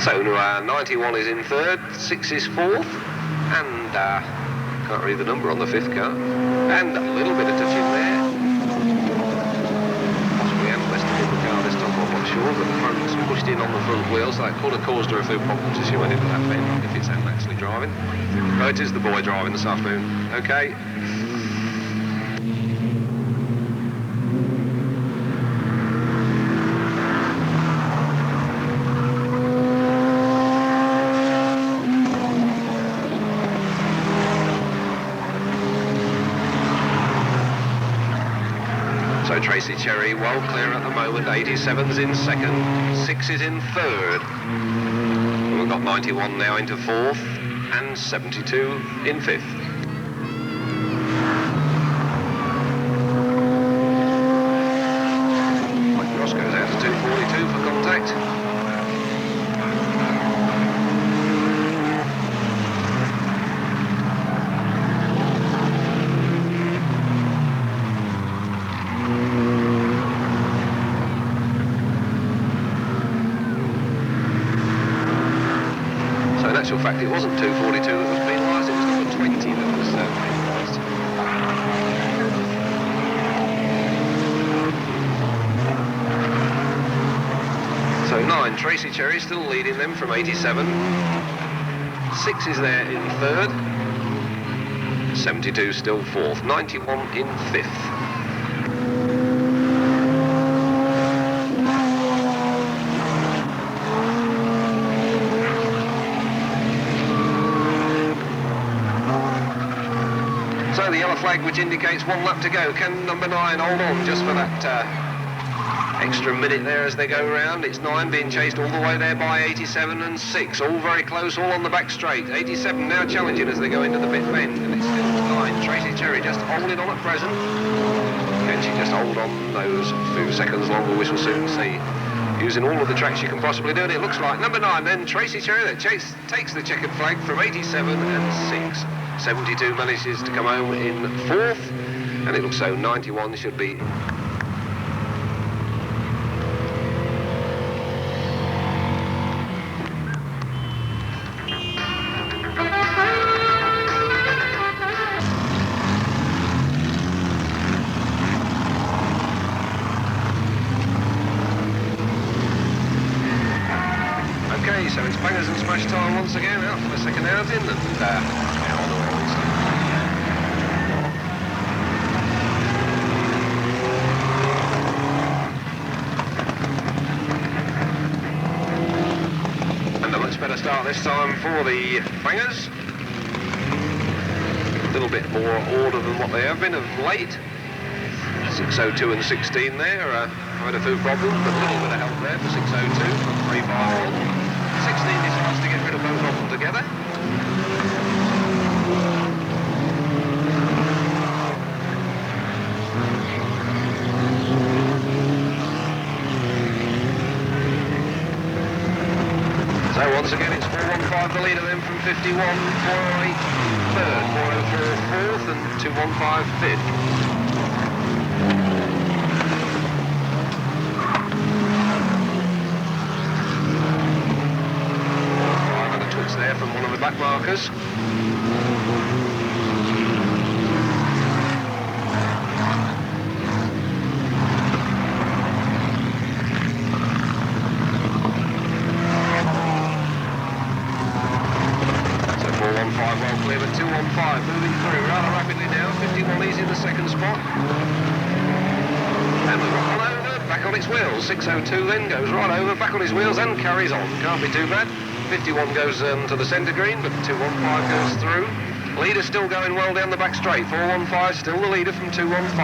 So 91 is in third, 6 is fourth, and can't read the number on the 5th car. And a little bit of touching there. Possibly Western in the car this time, I'm not sure, but the front's pushed in on the front wheel, so that could have caused her a few problems as she went into that bend, if it's Anne actually driving. Oh, it is the boy driving this afternoon. Okay. So Tracy Cherry well clear at the moment. 87's in second, 6 is in third. And we've got 91 now into fourth, and 72 in fifth. Cross goes out to 242 for contact. So in actual fact, it wasn't 242 that was penalised, it was number 20 that was penalised. So 9, Tracy Cherry still leading them from 87. 6 is there in third. 72 still fourth. 91 in fifth. flag which indicates 1 lap to go. Can number 9 hold on just for that extra minute there as they go round? It's 9 being chased all the way there by 87 and 6. All very close, all on the back straight. 87 now challenging as they go into the pit bend. And it's still 9. Tracy Cherry just holding on at present. Can she just hold on those few seconds longer? We shall soon see. Using all of the tracks you can possibly do. And it looks like number 9 then, Tracy Cherry, that takes the checkered flag from 87 and 6. 72 manages to come home in 4th. And it looks so 91 should be... Okay, so it's bangers and smash time once again, out for the second outing, and on the roads. And a much better start this time for the bangers. A little bit more order than what they have been of late. 6:02 and 16 there, had a few problems, but a little bit of help there for 6:02 from 3:51. 16 decides to get rid of both of them together. So once again it's 415 the leader then from 51, 408 third, 404 fourth and 215 fifth. There from one of the back markers. So 415 well clear, but 215 moving through rather rapidly now. 51 is in the second spot. And we've got one over, back on its wheels. 6:02 then goes right over, back on his wheels and carries on. Can't be too bad. 51 goes to the centre green, but 215 goes through. Leader still going well down the back straight. 415 still the leader from 215.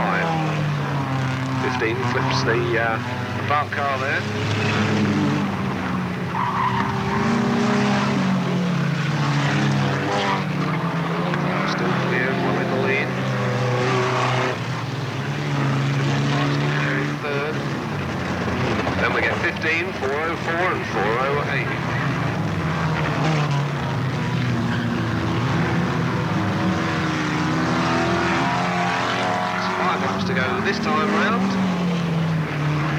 15 flips the parked car there. Still clear, well in the lead. 215 there in third. Then we get 15, 404 and 408. 5 laps to go this time round.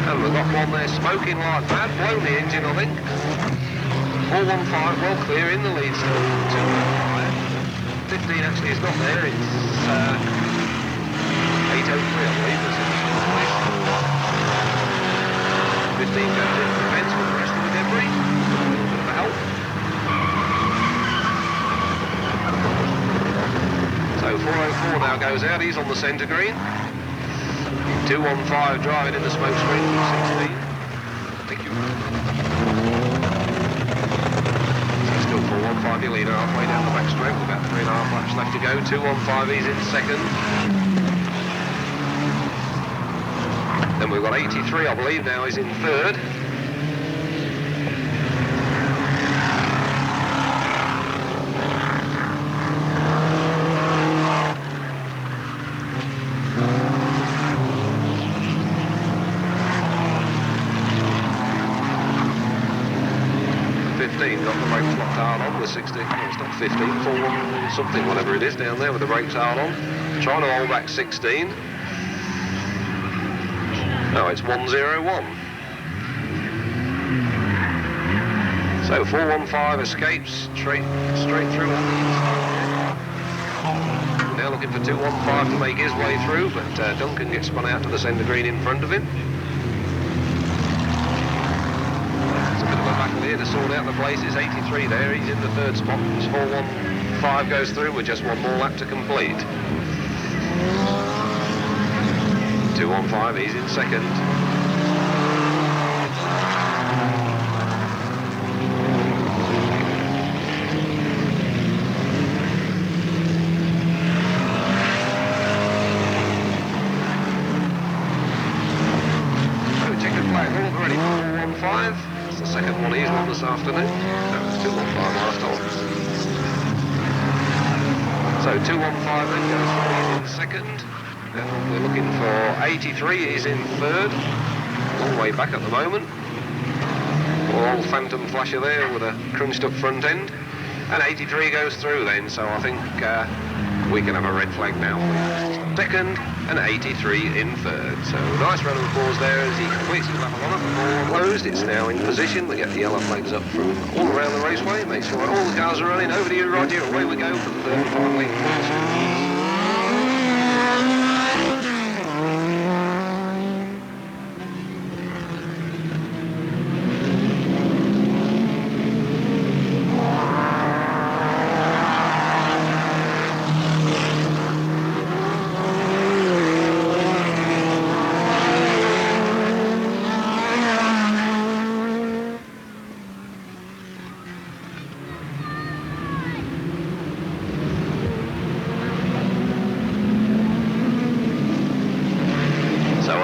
And we've got one there smoking like mad, blown the engine I think. 415 well clear in the lead still. 215. 15 actually is not there, it's 803 I believe that's in the place. 15 goes in the fence with the rest of the debris. A little bit of a help. So 404 now goes out, he's on the centre green. 215 driving in the smoke screen from 16. Thank you. So still 415 your leader halfway down the back straight with about 3.5 laps left to go. 215 he's in second. Then we've got 83 I believe now is in third. Got the brakes locked hard on with 16, well, it's not 15, 4 something, whatever it is down there with the brakes hard on. Trying to hold back 16. No, it's 101. So 415 escapes straight through on the inside. Now looking for 215 to make his way through, but Duncan gets spun out to the centre green in front of him. Here to sort out the places. 83 there, he's in the third spot. 415 goes through with just one more lap to complete. 215, he's in second. second one he's won this afternoon. No, it's 215 last time. So 215 then goes through, he's in second. And we're looking for 83, he's in third. Long way back at the moment. Poor old Phantom Flasher there with a crunched up front end. And 83 goes through then, so I think we can have a red flag now. Second and 83 in third. So nice round of applause there as he completes his lap on it. All closed, it's now in position. We get the yellow flags up from all around the raceway. Make sure all the cars are running. Over to you, Roger. Away we go for the third and final lead.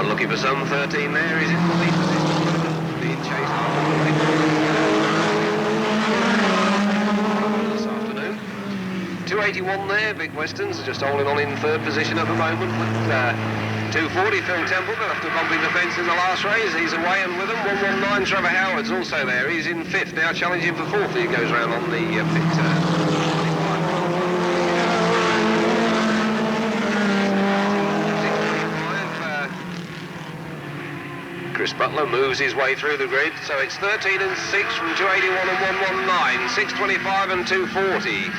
Looking for some 13 there, he's in the lead position, being chased this afternoon. 281 there, Big Westerns just holding on in third position at the moment with 240 Phil Temple, but after bumping the fence in the last race, he's away and with him. 119 Trevor Howard's also there, he's in fifth, now challenging for fourth. He goes round on the pit turn. Chris Butler moves his way through the grid, so it's 13 and 6 from 281 and 119, 625 and 240.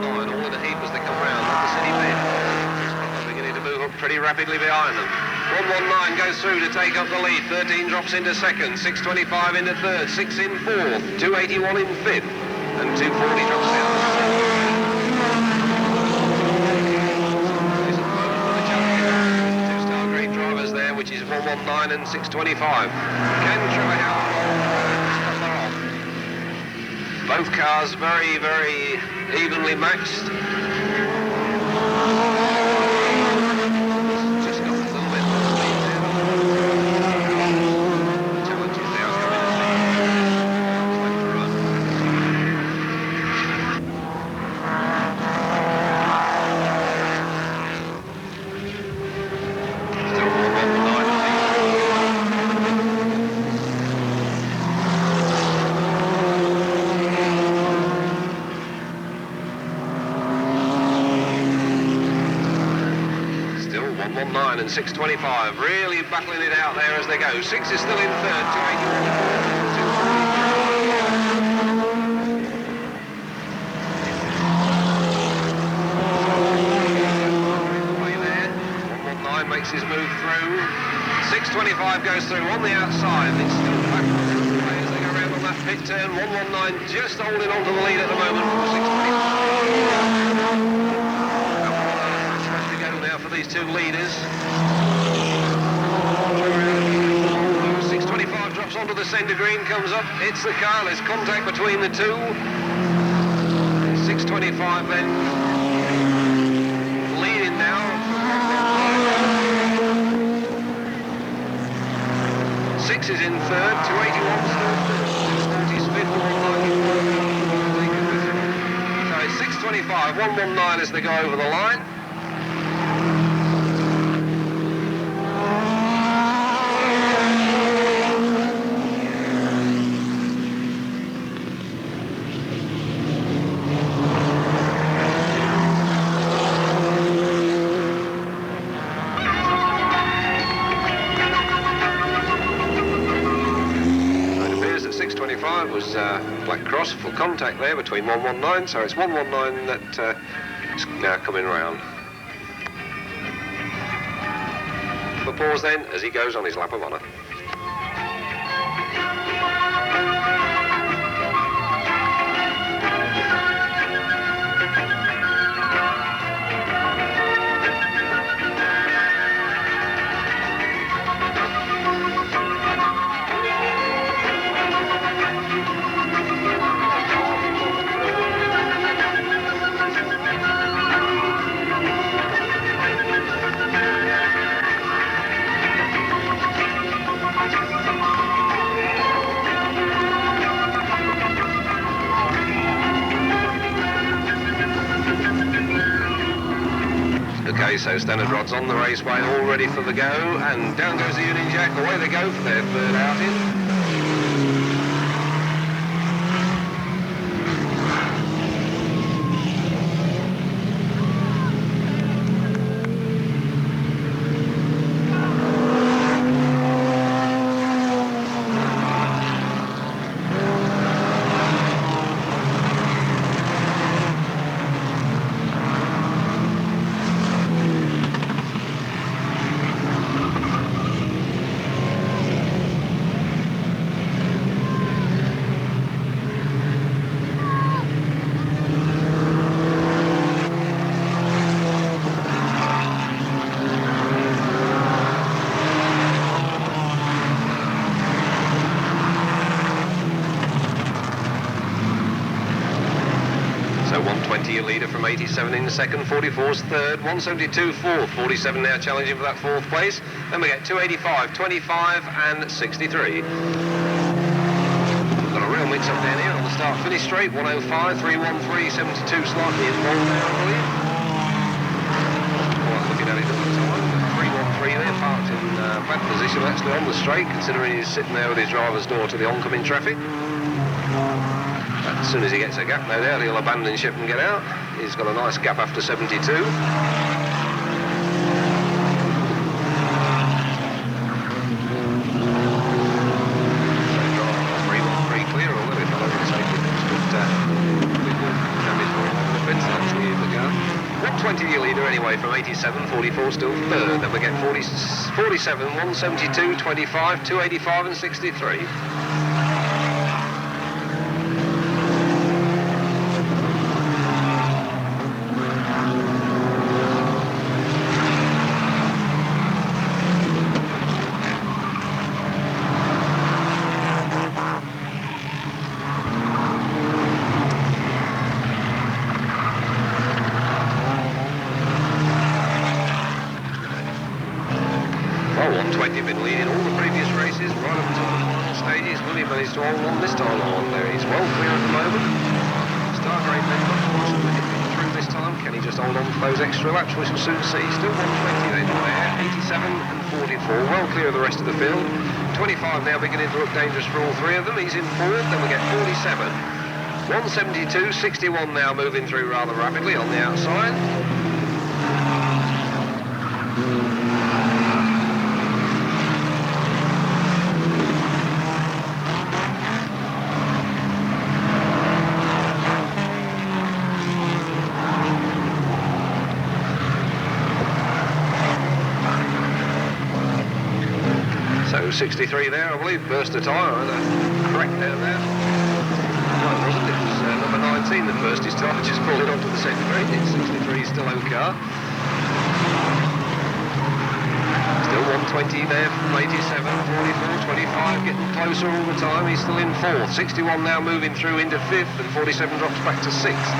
All in a heap as they come round on the city bend. Beginning to move up pretty rapidly behind them. 119 goes through to take up the lead, 13 drops into second, 625 into third, 6 in fourth, 281 in fifth. And 240 drops down. Two-star green drivers there, which is 119 and 625. Can Trevor Howard both cars very, very evenly matched. Just got a little bit of speed there. Challenges now coming as and 625, really battling it out there as they go. 6 is still in third, 281 makes his move through. 625 goes through on the outside. It's still back as they go around on that pit turn. 119 just holding on to the lead at the moment from 625. To go now for these two leaders. 625 drops onto the centre green, comes up, hits the car. There's contact between the two. 625 then leading now. 6 is in third, 281's third, 240's fifth, 119. So it's 625, 119 as they go over the line. Was Black Cross, full contact there between 119, so it's 119 that is now coming round. For pause then as he goes on his lap of honour. Okay, so standard rods on the raceway, all ready for the go, and down goes the Union Jack. Away they go for their third outing. So 120 your leader from 87 in the second, 44's third, 172 fourth, 47 now challenging for that fourth place. Then we get 285, 25 and 63. Got a real mix up down here on the start finish straight, 105, 313, 72 slightly involved there, I believe. Quite looking at it at the time. 313 there, parked in bad position actually on the straight, considering he's sitting there with his driver's door to the oncoming traffic. As soon as he gets a gap, no doubt, he'll abandon ship and get out. He's got a nice gap after 72. So 313 clear, although if I don't say it, but damage for the fence actually in the car. 120 your leader anyway from 87, 44 still third. Then we get 47, 172, 25, 285 and 63. Well, 120 been leading all the previous races, right up until the final stages. Will he manage to hold on this time on there? He's well clear at the moment. Star Great Men not fortunately through this time. Can he just hold on for those extra laps? We shall soon see. Still 120 then there, 87 and 44. Well clear of the rest of the field. 25 now beginning to look dangerous for all three of them. He's in fourth. Then we get 47. 172, 61 now moving through rather rapidly on the outside. So 63 there, I believe, burst a tyre, correct down there. No, it wasn't, it was number 19 that burst his tyre, just pulled it onto the secondary. 63 still OK. Still 120 there from 87, 44, 25, getting closer all the time. He's still in fourth. 61 now moving through into fifth, and 47 drops back to sixth.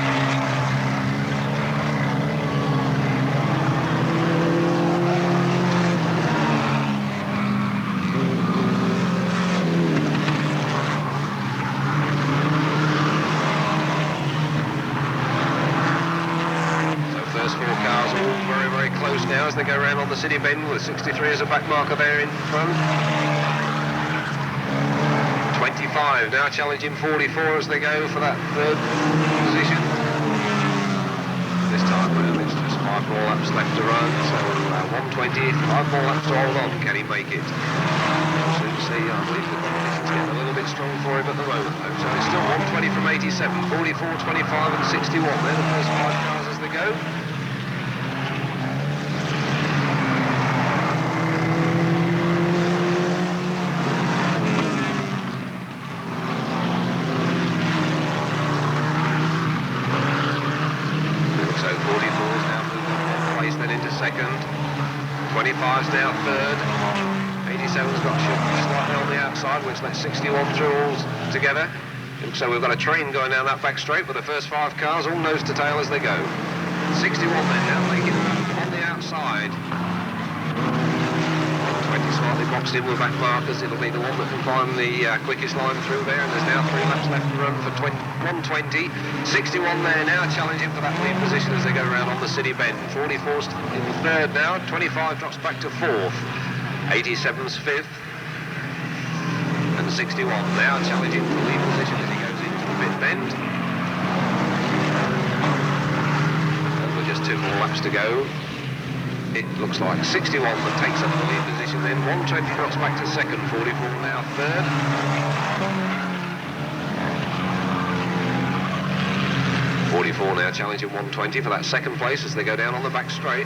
Close now as they go around on the city bend with 63 as a back marker there in front. 25 now challenging 44 as they go for that third position. This time round it's just 5 more laps left to run, so 120, 5 more laps to hold on. Can he make it? We'll soon see. I believe the competition's getting a little bit strong for him at the moment though. So it's still 120 from 87, 44, 25 and 61. They're the first 5 cars as they go. Second, 25's now third, 87's got slightly on the outside, which lets 61 through all together. So we've got a train going down that back straight with the first 5 cars all nose to tail as they go. 61 then now making on the outside. 120 slightly boxed in with back markers. It'll be the one that can find the quickest line through there, and there's now 3 laps left to run for 120. 61 there now, challenging for that lead position as they go around on the City Bend. 44's in third now, 25 drops back to fourth. 87's fifth, and 61 now challenging for lead position as he goes into the pit bend. And with just 2 more laps to go, it looks like 61 that takes up the lead position, then 120 drops back to second, 44 now third. 44 now challenging 120 for that second place as they go down on the back straight.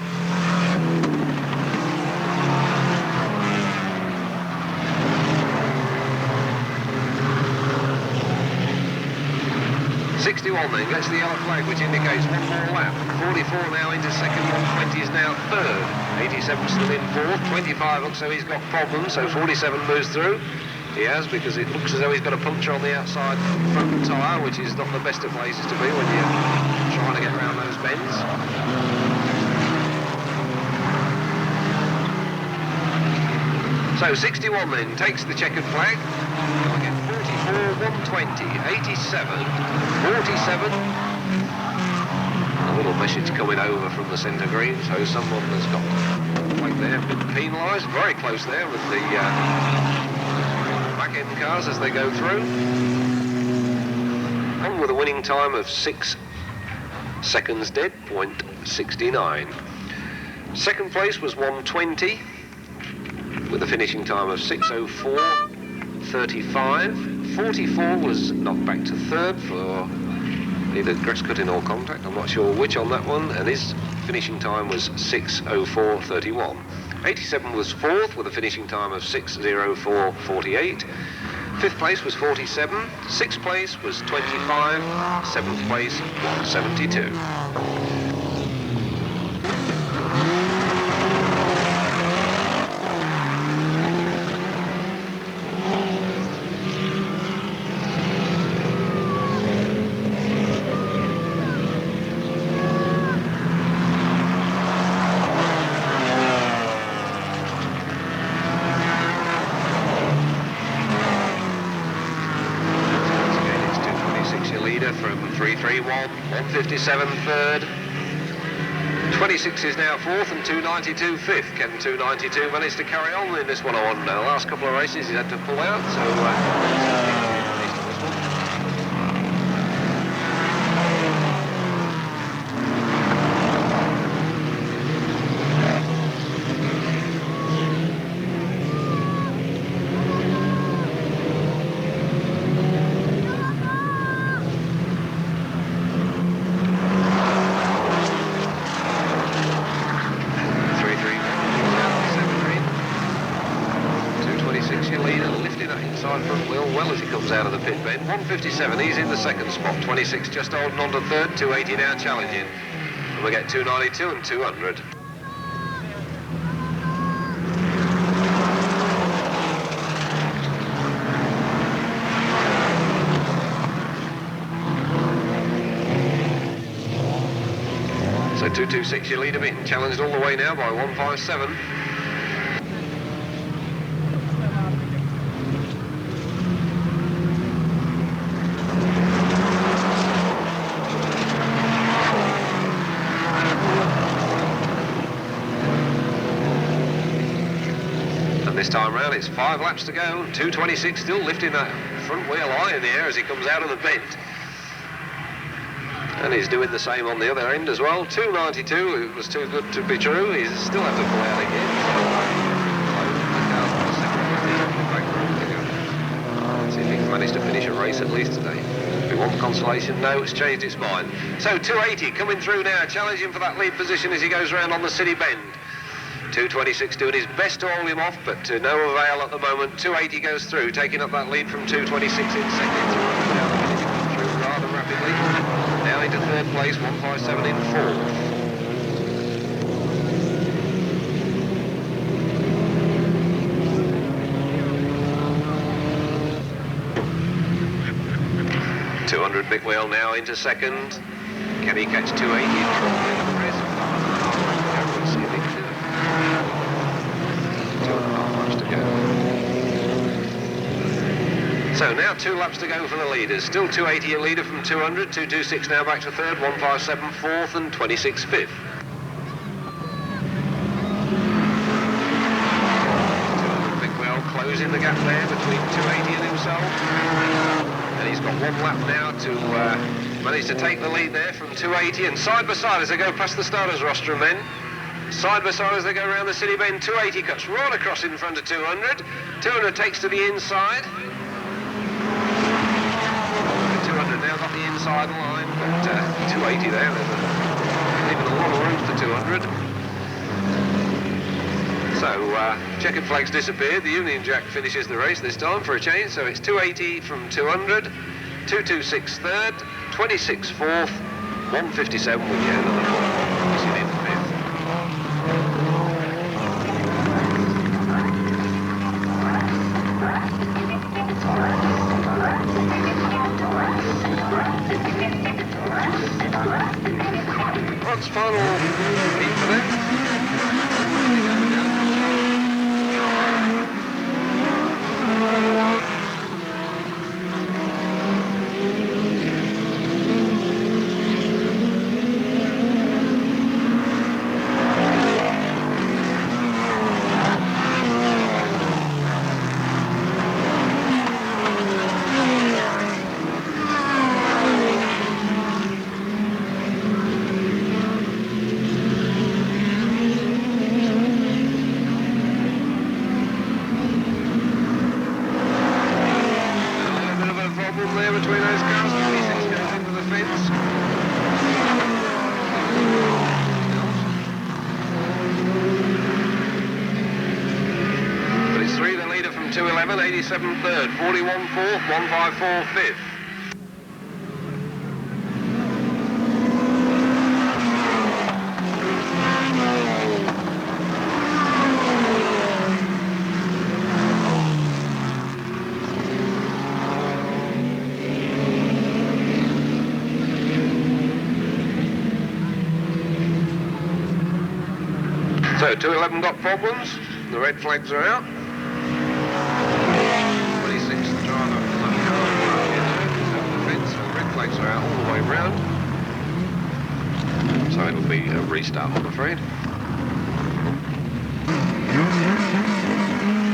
61 then gets the yellow flag, which indicates 1 more lap. 44 now into second, 120 is now third. 87 still in fourth. 25 looks as though he's got problems, so 47 moves through. He has, because it looks as though he's got a puncture on the outside front tyre, which is not the best of places to be when you're trying to get around those bends. So 61 then takes the checkered flag. They'll get 44, 120, 87, 47. A little message coming over from the centre green, so someone has got like there, been penalised. Very close there with the back end cars as they go through. And with a winning time of 6 seconds dead, 0.69. Second place was 120. With a finishing time of 6:04.35. 44 was knocked back to third for either grass cutting or contact. I'm not sure which on that one, and his finishing time was 6:04.31. 87 was fourth with a finishing time of 6:04.48. Fifth place was 47. Sixth place was 25. Seventh place 172. 157 third. 26 is now fourth and 292 fifth. Can 292 manage to carry on in this one? I wonder. The last couple of races he's had to pull out, so well as he comes out of the pit bend. 157, he's in the second spot. 26 just holding on to third. 280 now challenging. And we get 292 and 200. So 226 your leader being challenged all the way now by 157. This time round it's 5 laps to go. 226 still lifting that front wheel high in the air as he comes out of the bend. And he's doing the same on the other end as well. 292, it was too good to be true. He's still have to pull out again. Let's see if he can manage to finish a race at least today. If we want consolation, no, it's changed its mind. So 280 coming through now, challenging for that lead position as he goes around on the City Bend. 226 doing his best to hold him off, but to no avail at the moment. 280 goes through, taking up that lead from 226 in second. Through rather rapidly. Now into third place, 157 in fourth. .200 big wheel now into second. Can he catch 280? 2 laps to go for the leaders. Still 280 a leader from 200, 226 now back to third, 157 fourth and 26 fifth. Closing the gap there between 280 and himself. And he's got 1 lap now to manage to take the lead there from 280. And side by side as they go past the starters rostrum then. Side by side as they go around the city bend, 280 cuts right across in front of 200. 200 takes to the inside. 200 now got the inside line, but 280 there, there's leaving a lot of room for 200. So, checkered flag's disappeared. The Union Jack finishes the race this time for a change. So it's 280 from 200, 226 third, 26 fourth, 157 with yet another 4 missing in fifth. What's final heat for them? But it's 3 the leader from 211, 87 third, 41 fourth, 154 fifth. So 211 got problems, the red flags are out. 26 the driver of the left car over the fence, so the red flags are out all the way round. So it'll be a restart, I'm afraid.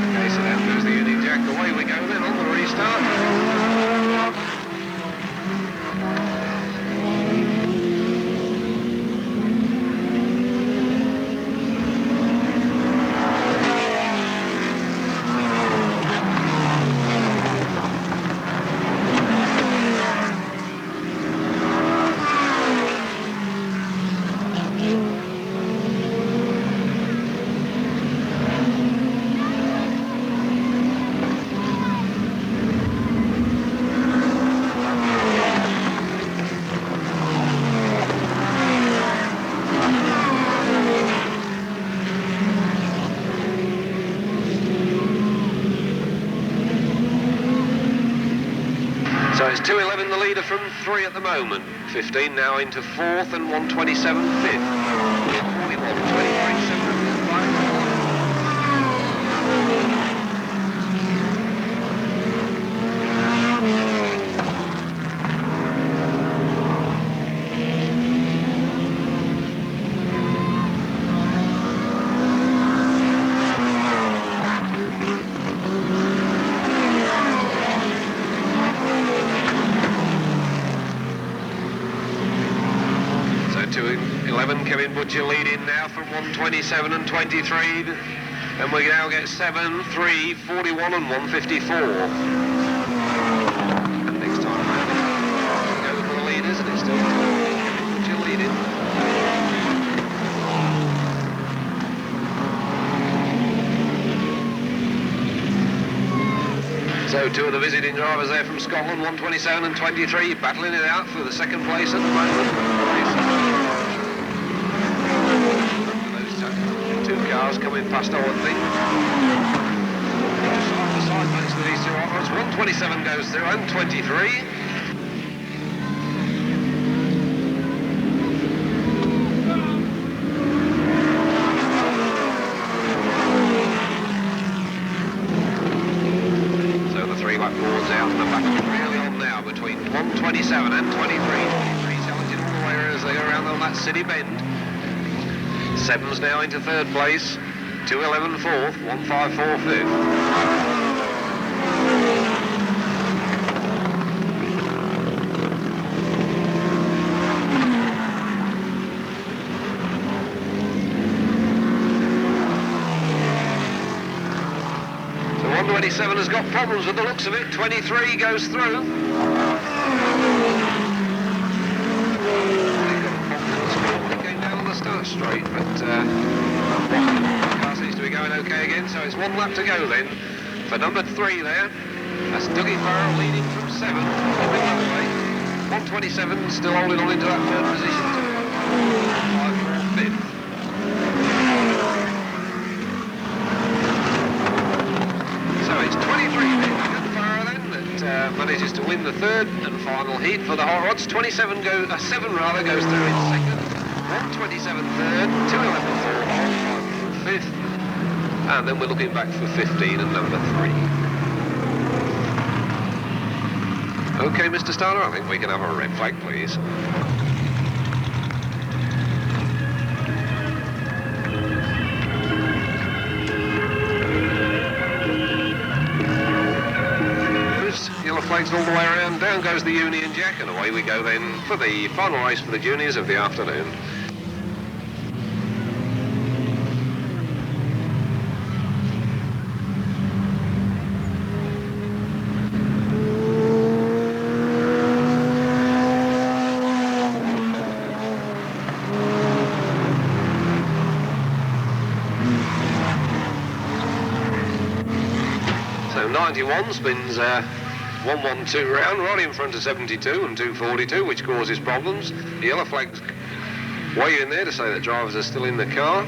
Okay, so down goes the Union Jack, away we go then on the restart. So it's 211 the leader from 3 at the moment. 15 now into 4th and 127 5th. 41, 23, 7 Kevin Butcher leading now from 127 and 23, and we now get 7, 3, 41 and 154. And next time round we go for the leaders, and it's still Kevin Butcher leading. So 2 of the visiting drivers there from Scotland, 127 and 23, battling it out for the second place at the moment. Cars coming past our thing. Just side to side next to these 2 others. 127 goes through and 23. So the 3 lap boards out and the back. City Bend. 7's now into third place. 211 fourth, 154 fifth. So 127 has got problems with the looks of it. 23 goes through. Start straight, but the car seems to be going okay again, so it's one lap to go then for number 3 there. That's Dougie Farrell leading from 7, holding that way. 127 still holding on into that third position to 5 4 5th. So it's 23 then, Dougie Farrell then, that manages to win the third and final heat for the hot rods. 7 goes through in second. 127 third, 211 fourth, 154 fifth, and then we're looking back for 15 and number 3. Okay, Mr. Starter, I think we can have a red flag, please. Yellow flags all the way around, down goes the Union Jack, and away we go then for the final race for the juniors of the afternoon. So 91 spins 112 round, right in front of 72 and 242, which causes problems. The yellow flag's way in there to say that drivers are still in the car.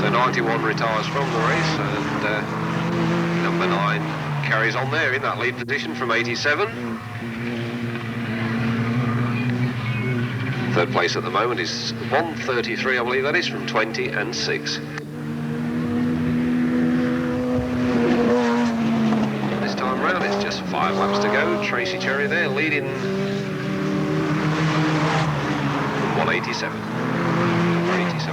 So 91 retires from the race, and number 9 carries on there in that lead position from 87. Third place at the moment is 133, I believe that is, from 20 and 6. This time round it's just 5 laps to go. Tracy Cherry there leading 187. 187.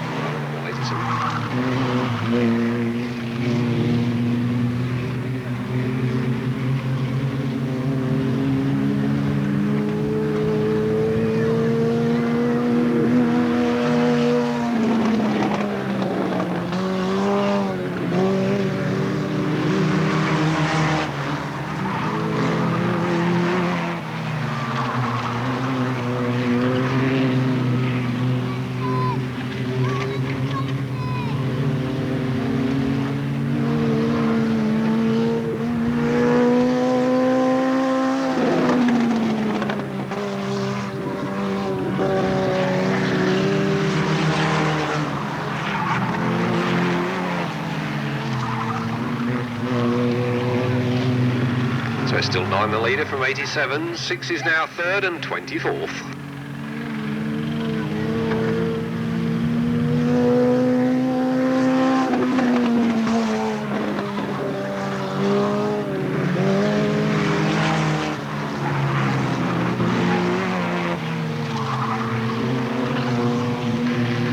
So still 9 the leader from 87, 6 is now 3rd and 24th.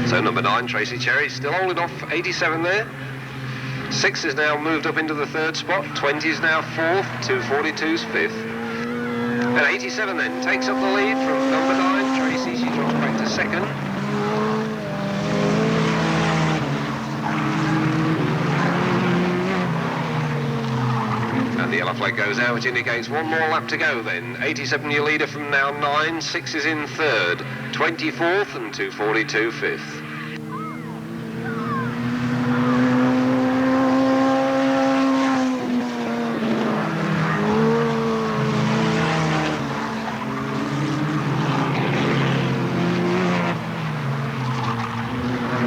So number 9, Tracy Cherry, still holding off 87 there. 6 is now moved up into the 3rd spot, 20 is now 4th, 242's 5th. And 87 then takes up the lead from number 9, Tracy, she drops back to 2nd. And the yellow flag goes out, which indicates one more lap to go then. 87 your leader from now 9, 6 is in 3rd, 24th and 242 5th.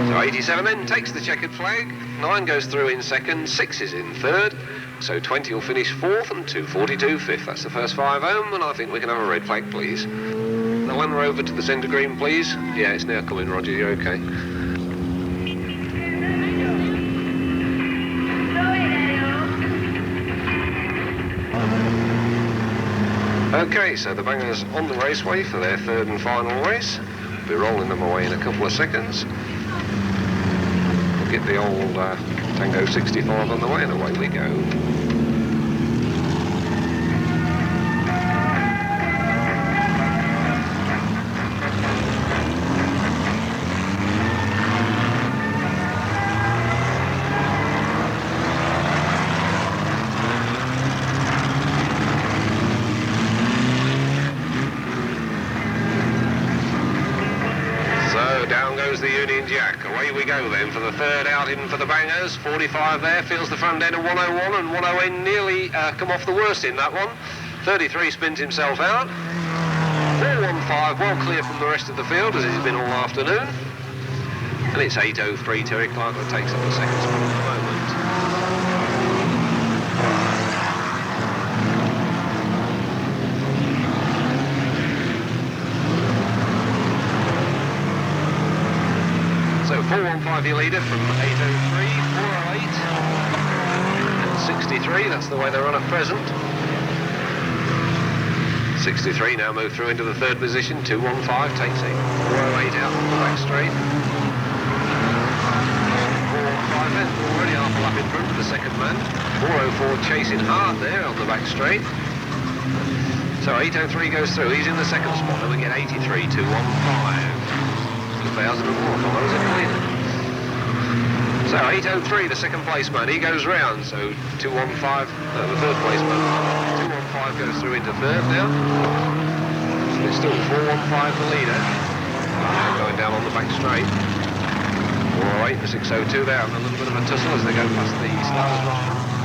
So 87 then takes the checkered flag, 9 goes through in 2nd, 6 is in 3rd, so 20 will finish 4th and 242 5th. That's the first 5 home, and I think we can have a red flag, please. The Land Rover to the centre green, please. Yeah, it's now coming, Roger, you're okay. Okay, so the Bangers on the raceway for their third and final race. We'll be rolling them away in a couple of seconds. We'll get the old Tango 65 on the way and away we go. Down goes the Union Jack. Away we go then for the third outing for the Bangers. 45 there, feels the front end of 101, and 101 nearly come off the worst in that one. 33 spins himself out. 415 well clear from the rest of the field, as he's been all afternoon. And it's 803 Terry Clark that takes up the second spot at the moment. So 415 your leader from 803, 408 and 63, that's the way they run at present. 63 now move through into the third position, 215 takes it, 408 out on the back straight. 415 then, already half a lap in front of the second man. 404 chasing hard there on the back straight. So 803 goes through, he's in the second spot, and we get 83, 215. 1,000 and more follows in the leader. So 803, the second place man, he goes round. So 215, the third place man. 215 goes through into third now. So it's still 415 the leader. Now going down on the back straight. 408 and 602 there, having a little bit of a tussle as they go past the Stars restaurant.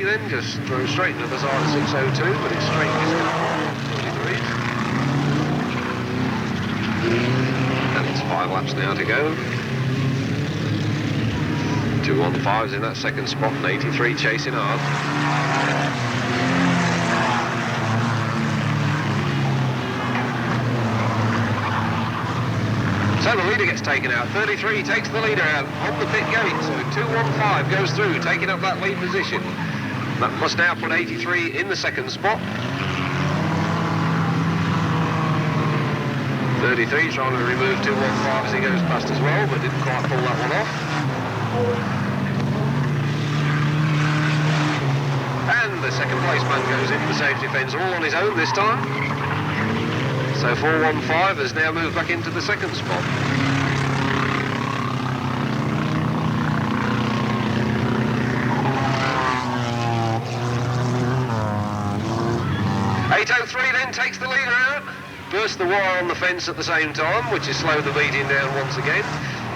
Then just throw straight into the side of 602, but it's straight and it's 5 laps now to go. 215's in that second spot and 83 chasing hard. So the leader gets taken out. 33 takes the leader out on the pit gate. So 215 goes through, taking up that lead position. That must now put 83 in the second spot. 33 trying to remove 215 as he goes past as well, but didn't quite pull that one off. And the second place man goes into the safety fence all on his own this time. So 415 has now moved back into the second spot. 803 then takes the leader out. Burst the wire on the fence at the same time, which has slowed the beating down once again.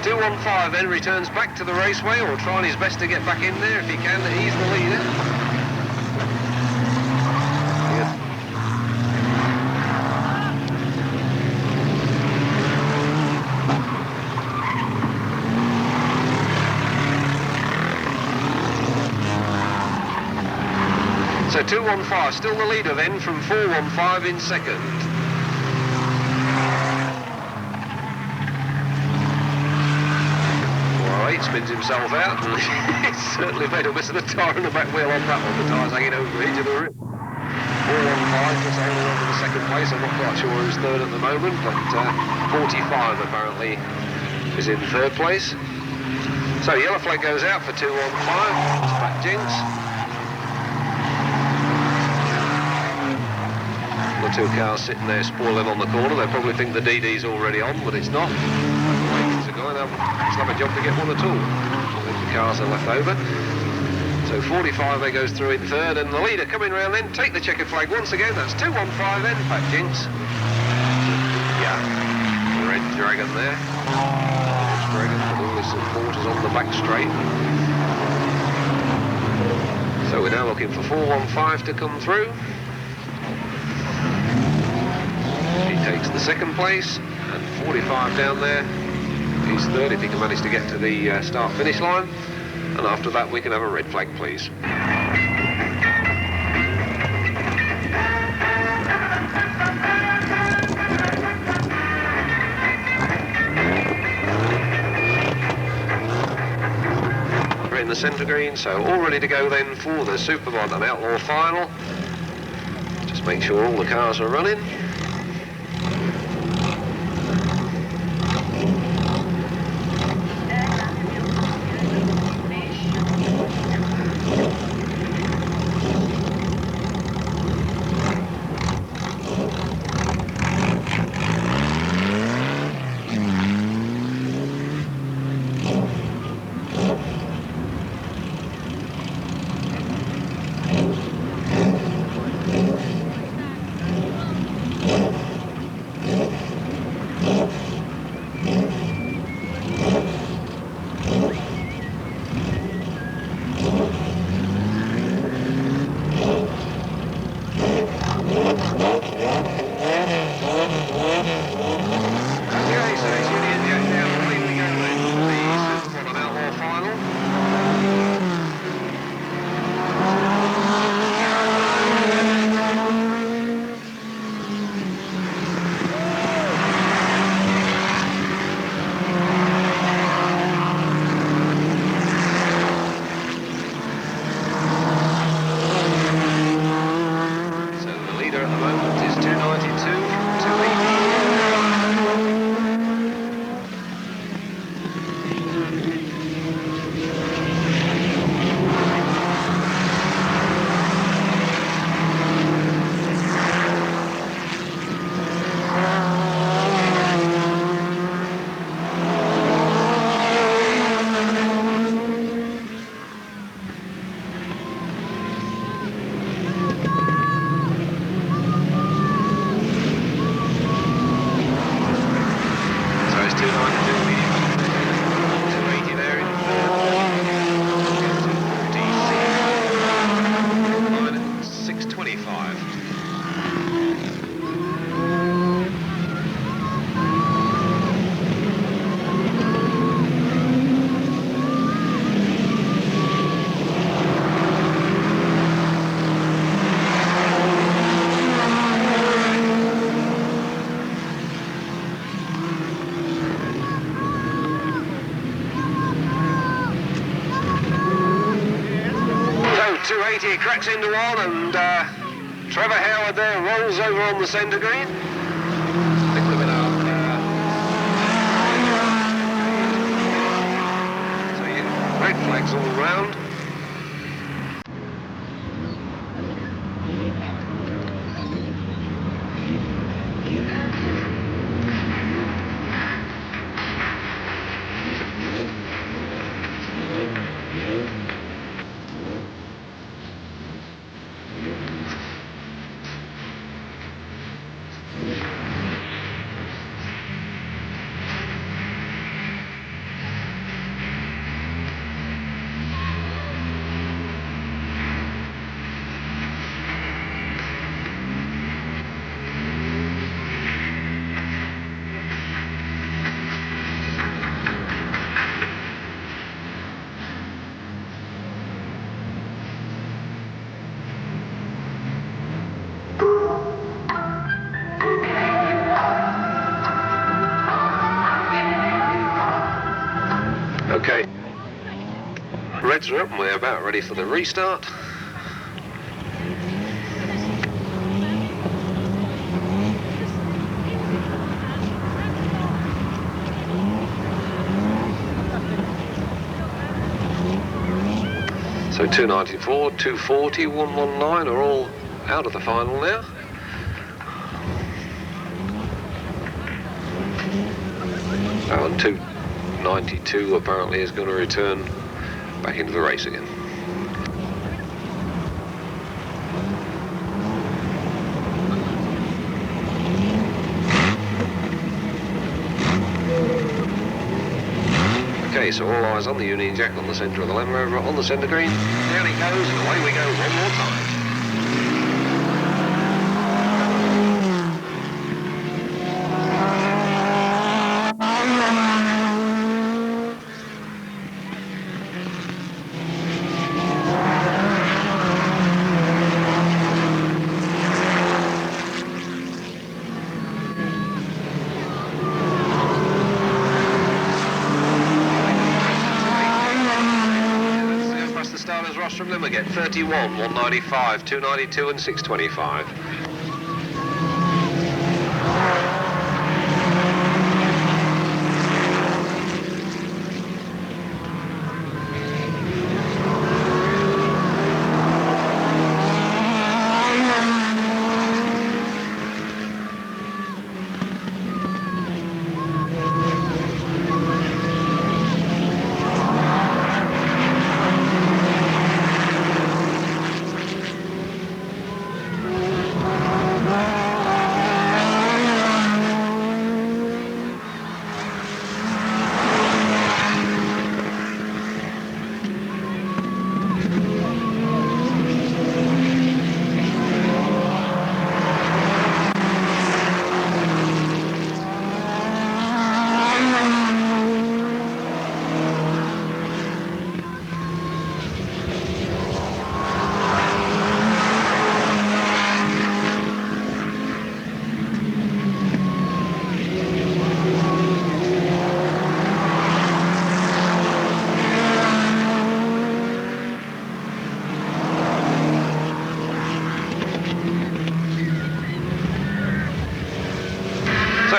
215 then returns back to the raceway, or trying his best to get back in there if he can. He's the leader. So 215, still the leader then from 415 in second. 408 spins himself out, and he's certainly made a mess of the tyre and the back wheel on that one. The tyre's hanging over the edge of the rim. 415 just holding on to the second place. I'm not quite sure who's third at the moment, but 45 apparently is in third place. So yellow flag goes out for 215. It's back Jinx. The two cars sitting there spoiling on the corner. They probably think the DD's already on, but it's not. The way things are going, they'll slap a job to get one at all. I think the cars are left over. So 45 there goes through in third, and the leader coming round then, take the checkered flag once again. That's 215 then, Pat Jinx. Yeah, the red dragon there. Dragon with all his supporters on the back straight. So we're now looking for 415 to come through. He takes the second place, and 45 down there. He's third if he can manage to get to the start-finish line. And after that, we can have a red flag, please. We're in the centre green, so all ready to go then for the Superbike and Outlaw final. Just make sure all the cars are running. He cracks into one, and Trevor Howard there rolls over on the centre green. I think we've been out. So yeah, red flags all round. Okay, reds are up and we're about ready for the restart. So 294, 240, 119 are all out of the final now. Oh, and 292 apparently is going to return back into the race again. Okay, so all eyes on the Union Jack on the centre of the Land Rover on the centre green. Down it goes, and away we go one more time. 31, 195, 292 and 625.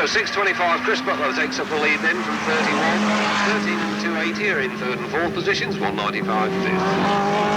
So 625, Chris Butler takes up the lead then from 31. 13 and 280 are in third and fourth positions, 195 fifth.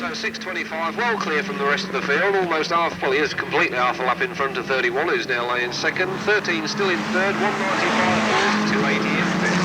So 625, well clear from the rest of the field, almost half, well he is completely half a lap in front of 31, who's now laying second, 13 still in third, 195 fourth, 280 in fifth.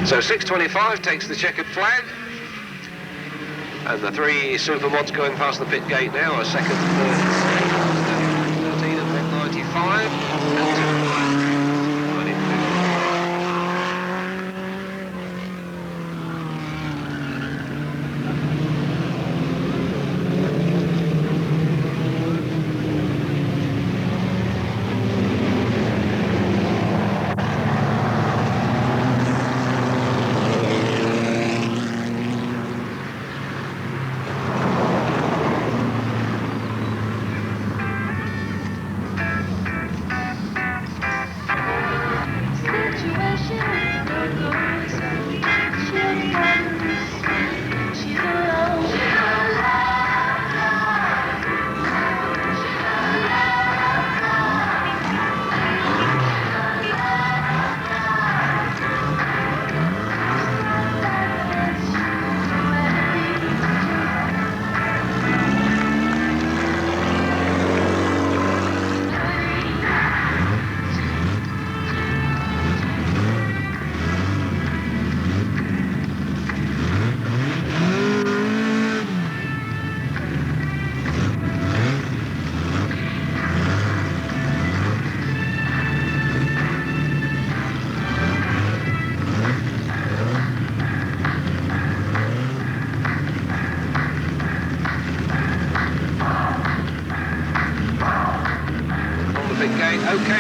So 625 takes the checkered flag, and the three supermods going past the pit gate now are second, third, 13 and 195, and 2.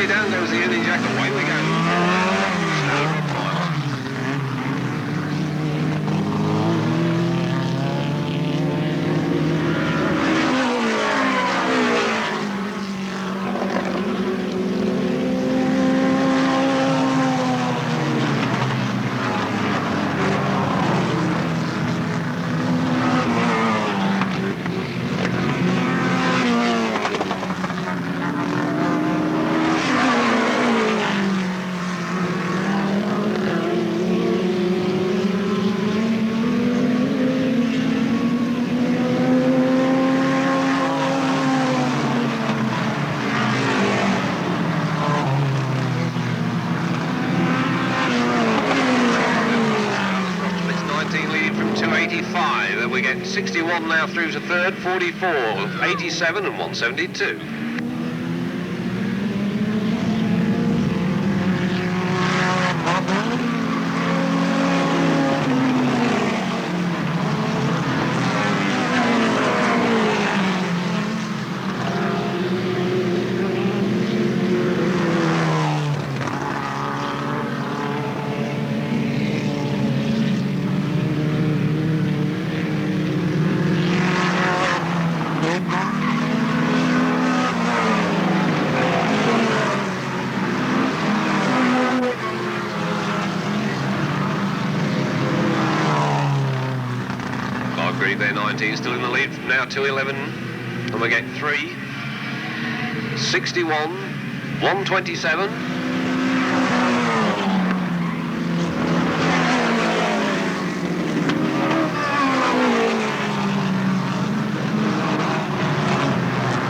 Okay, down goes the Union Jack. Away we go. Leading from 285, then we get 61 now through to third, 44, 87 and 172. There 19 still in the lead from now 211, and we get 3, 61, 127.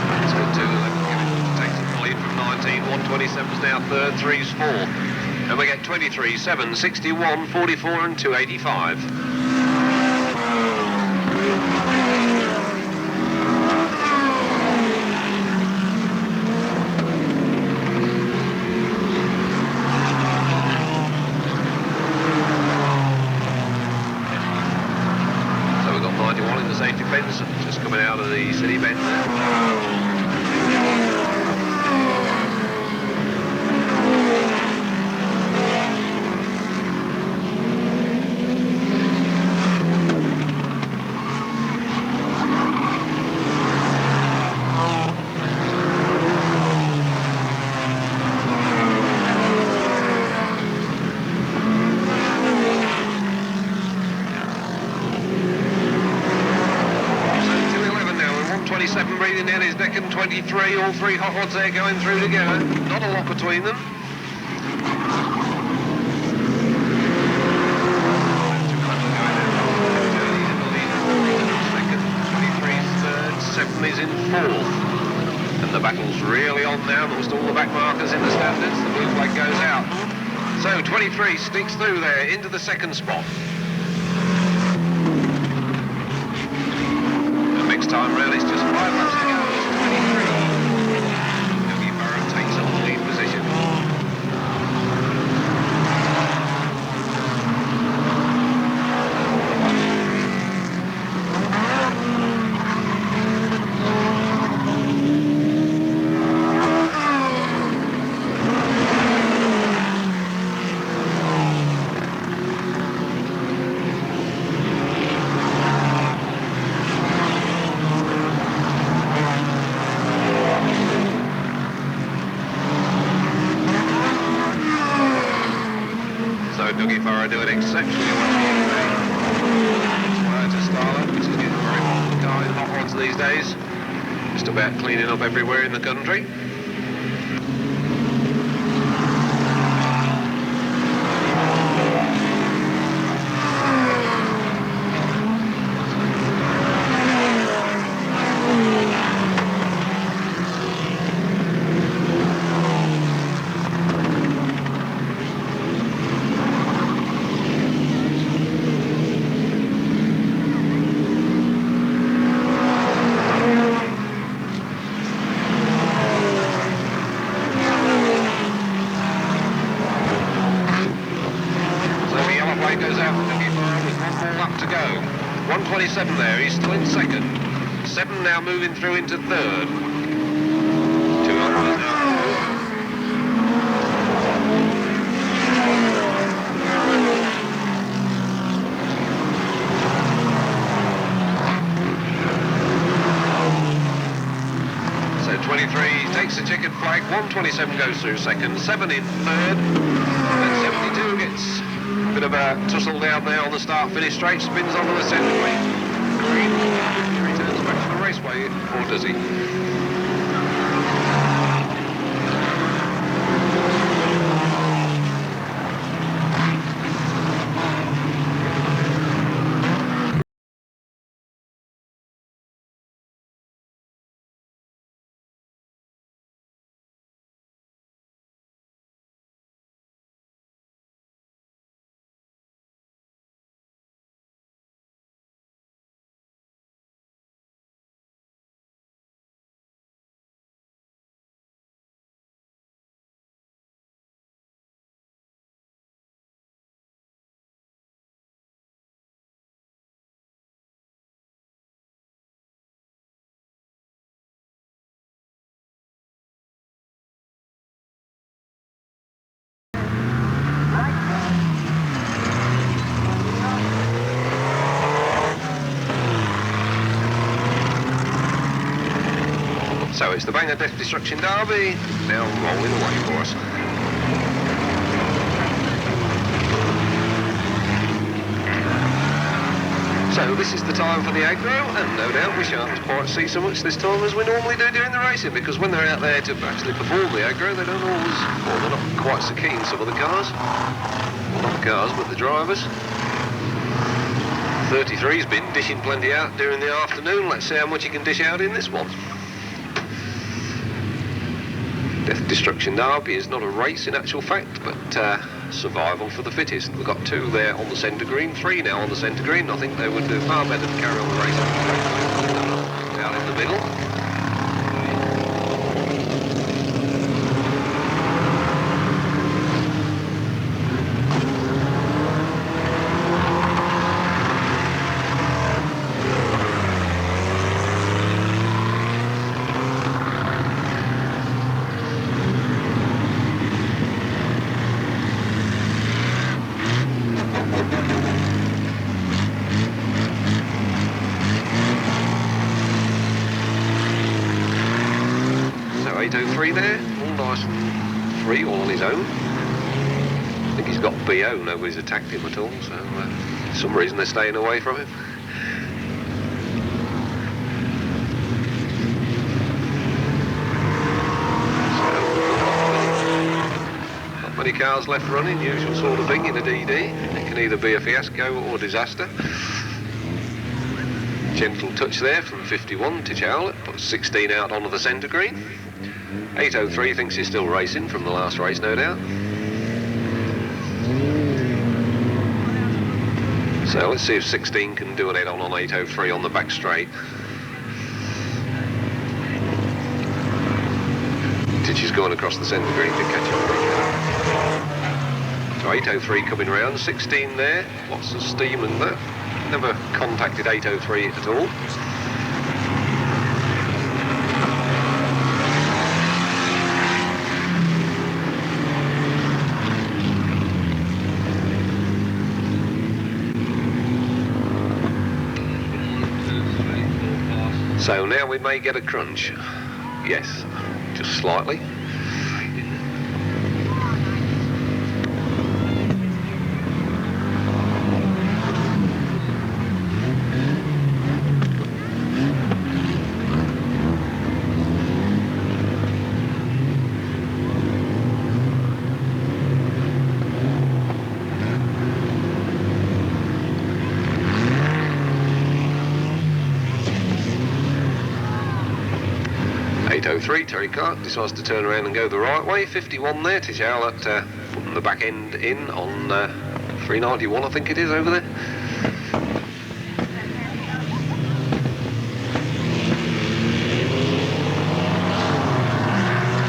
Let's go 211, takes the lead from 19, 127's now third, 3's fourth, and we get 23, 7, 61, 44 and 285. Safety fence, just coming out of the city bend there. Breathing down his neck and 23, all three hot rods there going through together. Not a lot between them. Second, 23's third, 7 is in fourth. And the battle's really on now amongst all the back markers in the standards. The blue flag goes out. So 23 sneaks through there into the second spot. Time round, it's just 5 laps to go. It's 23. Yogi Burrow takes on the lead position. Doing exceptionally well to Starlet, which is getting very hot guy in hot rods these days. Just about cleaning up everywhere in the country. Goes out for Dougie Farr with 1 more lap to go. 127 there, he's still in second. 7 now moving through into third. 2 others now. 123 takes the checkered flag, 127 goes through second, 7 in third, and 72 gets a bit of a tussle down there on the start-finish straight, spins onto the centre lane. He returns back to the raceway, or does he? So it's the Banger Death Destruction Derby, now rolling away for us. So this is the time for the aggro, and no doubt we shan't quite see so much this time as we normally do during the racing, because when they're out there to actually perform the aggro, they don't always, or they're not quite so keen, some of the cars. Well, not the cars, but the drivers. 33's been dishing plenty out during the afternoon. Let's see how much he can dish out in this one. Death Destruction Derby is not a race in actual fact, but survival for the fittest. We've got 2 there on the centre green, 3 now on the centre green. I think they would do far better to carry on the race out in the middle. There, all nice and free, all on his own. I think he's got BO, nobody's attacked him at all, so for some reason they're staying away from him. So, not many cars left running, usual sort of thing in a DD. It can either be a fiasco or disaster. Gentle touch there from 51 to Charlotte, puts 16 out onto the centre green. 803 thinks he's still racing from the last race, no doubt. So let's see if 16 can do an head-on 803 on the back straight. Titch is going across the centre green to catch up. So 803 coming round, 16 there, lots of steam and that. Never contacted 803 at all. So now we may get a crunch. Yes, just slightly. Terry Cart decides to turn around and go the right way. 51 there, Tish Howlett putting the back end in on 391, I think it is, over there.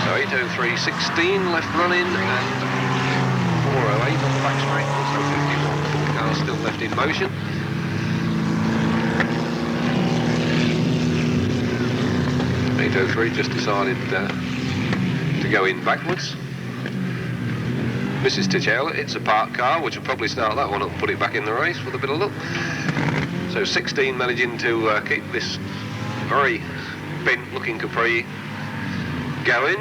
So 803, 16 left running, and 408 on the back straight, also 51. 4 cars still left in motion. 803 just decided to go in backwards. Mrs. Tichella, it's a parked car, which will probably start that one up and put it back in the race with a bit of luck. So 16 managing to keep this very bent looking Capri going.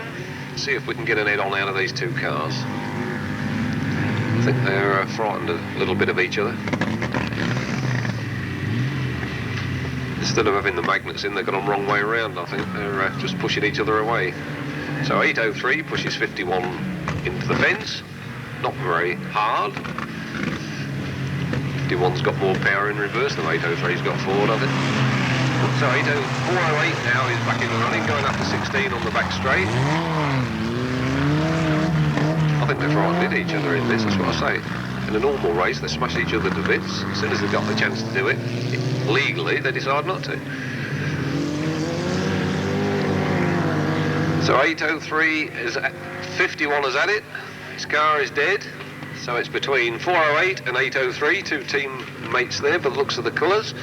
See if we can get an head-on out of these two cars. I think they're frightened a little bit of each other. Instead of having the magnets in, they've got them wrong way around. I think they're just pushing each other away. So 803 pushes 51 into the fence. Not very hard. 51's got more power in reverse than 803's got forward, I think. So 408 now is back in the running, going up to 16 on the back straight. I think they're frightened at each other in this, that's what I say. In a normal race, they smash each other to bits. As soon as they've got the chance to do it, legally, they decide not to. So 803 is 51 has had it. His car is dead. So it's between 408 and 803, two teammates there by the looks of the colours.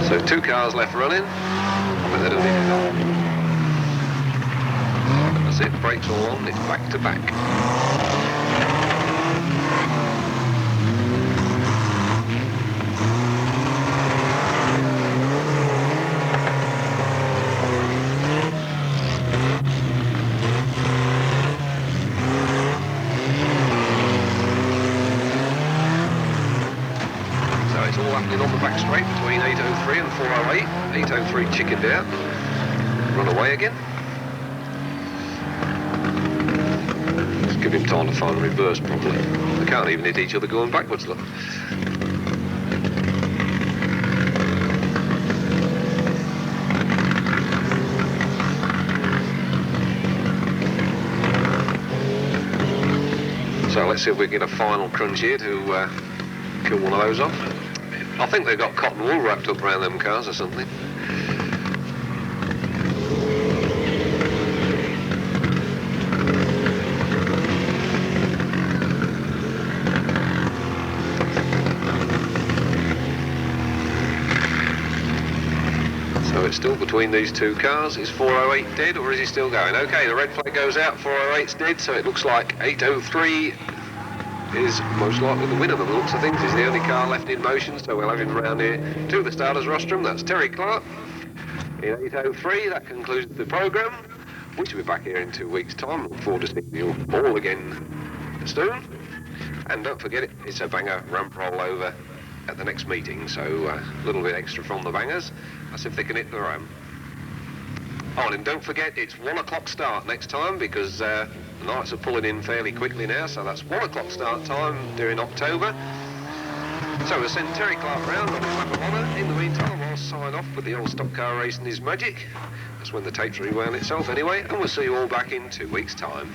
So two cars left running. I think they don't need it on. That's it, brakes all on, it's back to back. It's all happening on the back straight between 803 and 408. 803 chickened out, run away again. Just give him time to find a reverse properly. They can't even hit each other going backwards, look. So let's see if we can get a final crunch here to kill one of those off. I think they've got cotton wool wrapped up around them cars or something. So it's still between these two cars. Is 408 dead or is he still going? Okay, the red flag goes out, 408's dead, so it looks like 803 is most likely the winner by the looks of things. He's the only car left in motion, so we'll have him round here to the starters rostrum. That's Terry Clark in 803. That concludes the programme. We shall be back here in 2 weeks' time. Look forward to seeing you all again soon. And don't forget, it's a banger ramp rollover at the next meeting, so a little bit extra from the bangers. That's if they can hit the ramp. Oh, and don't forget, it's 1 o'clock start next time, because the nights are pulling in fairly quickly now, so that's 1 o'clock start time during October. So we'll send Terry Clark round on his lap of honour. In the meantime, I'll sign off with the old stock car racing is magic. That's when the tape's rewound itself anyway, and we'll see you all back in 2 weeks' time.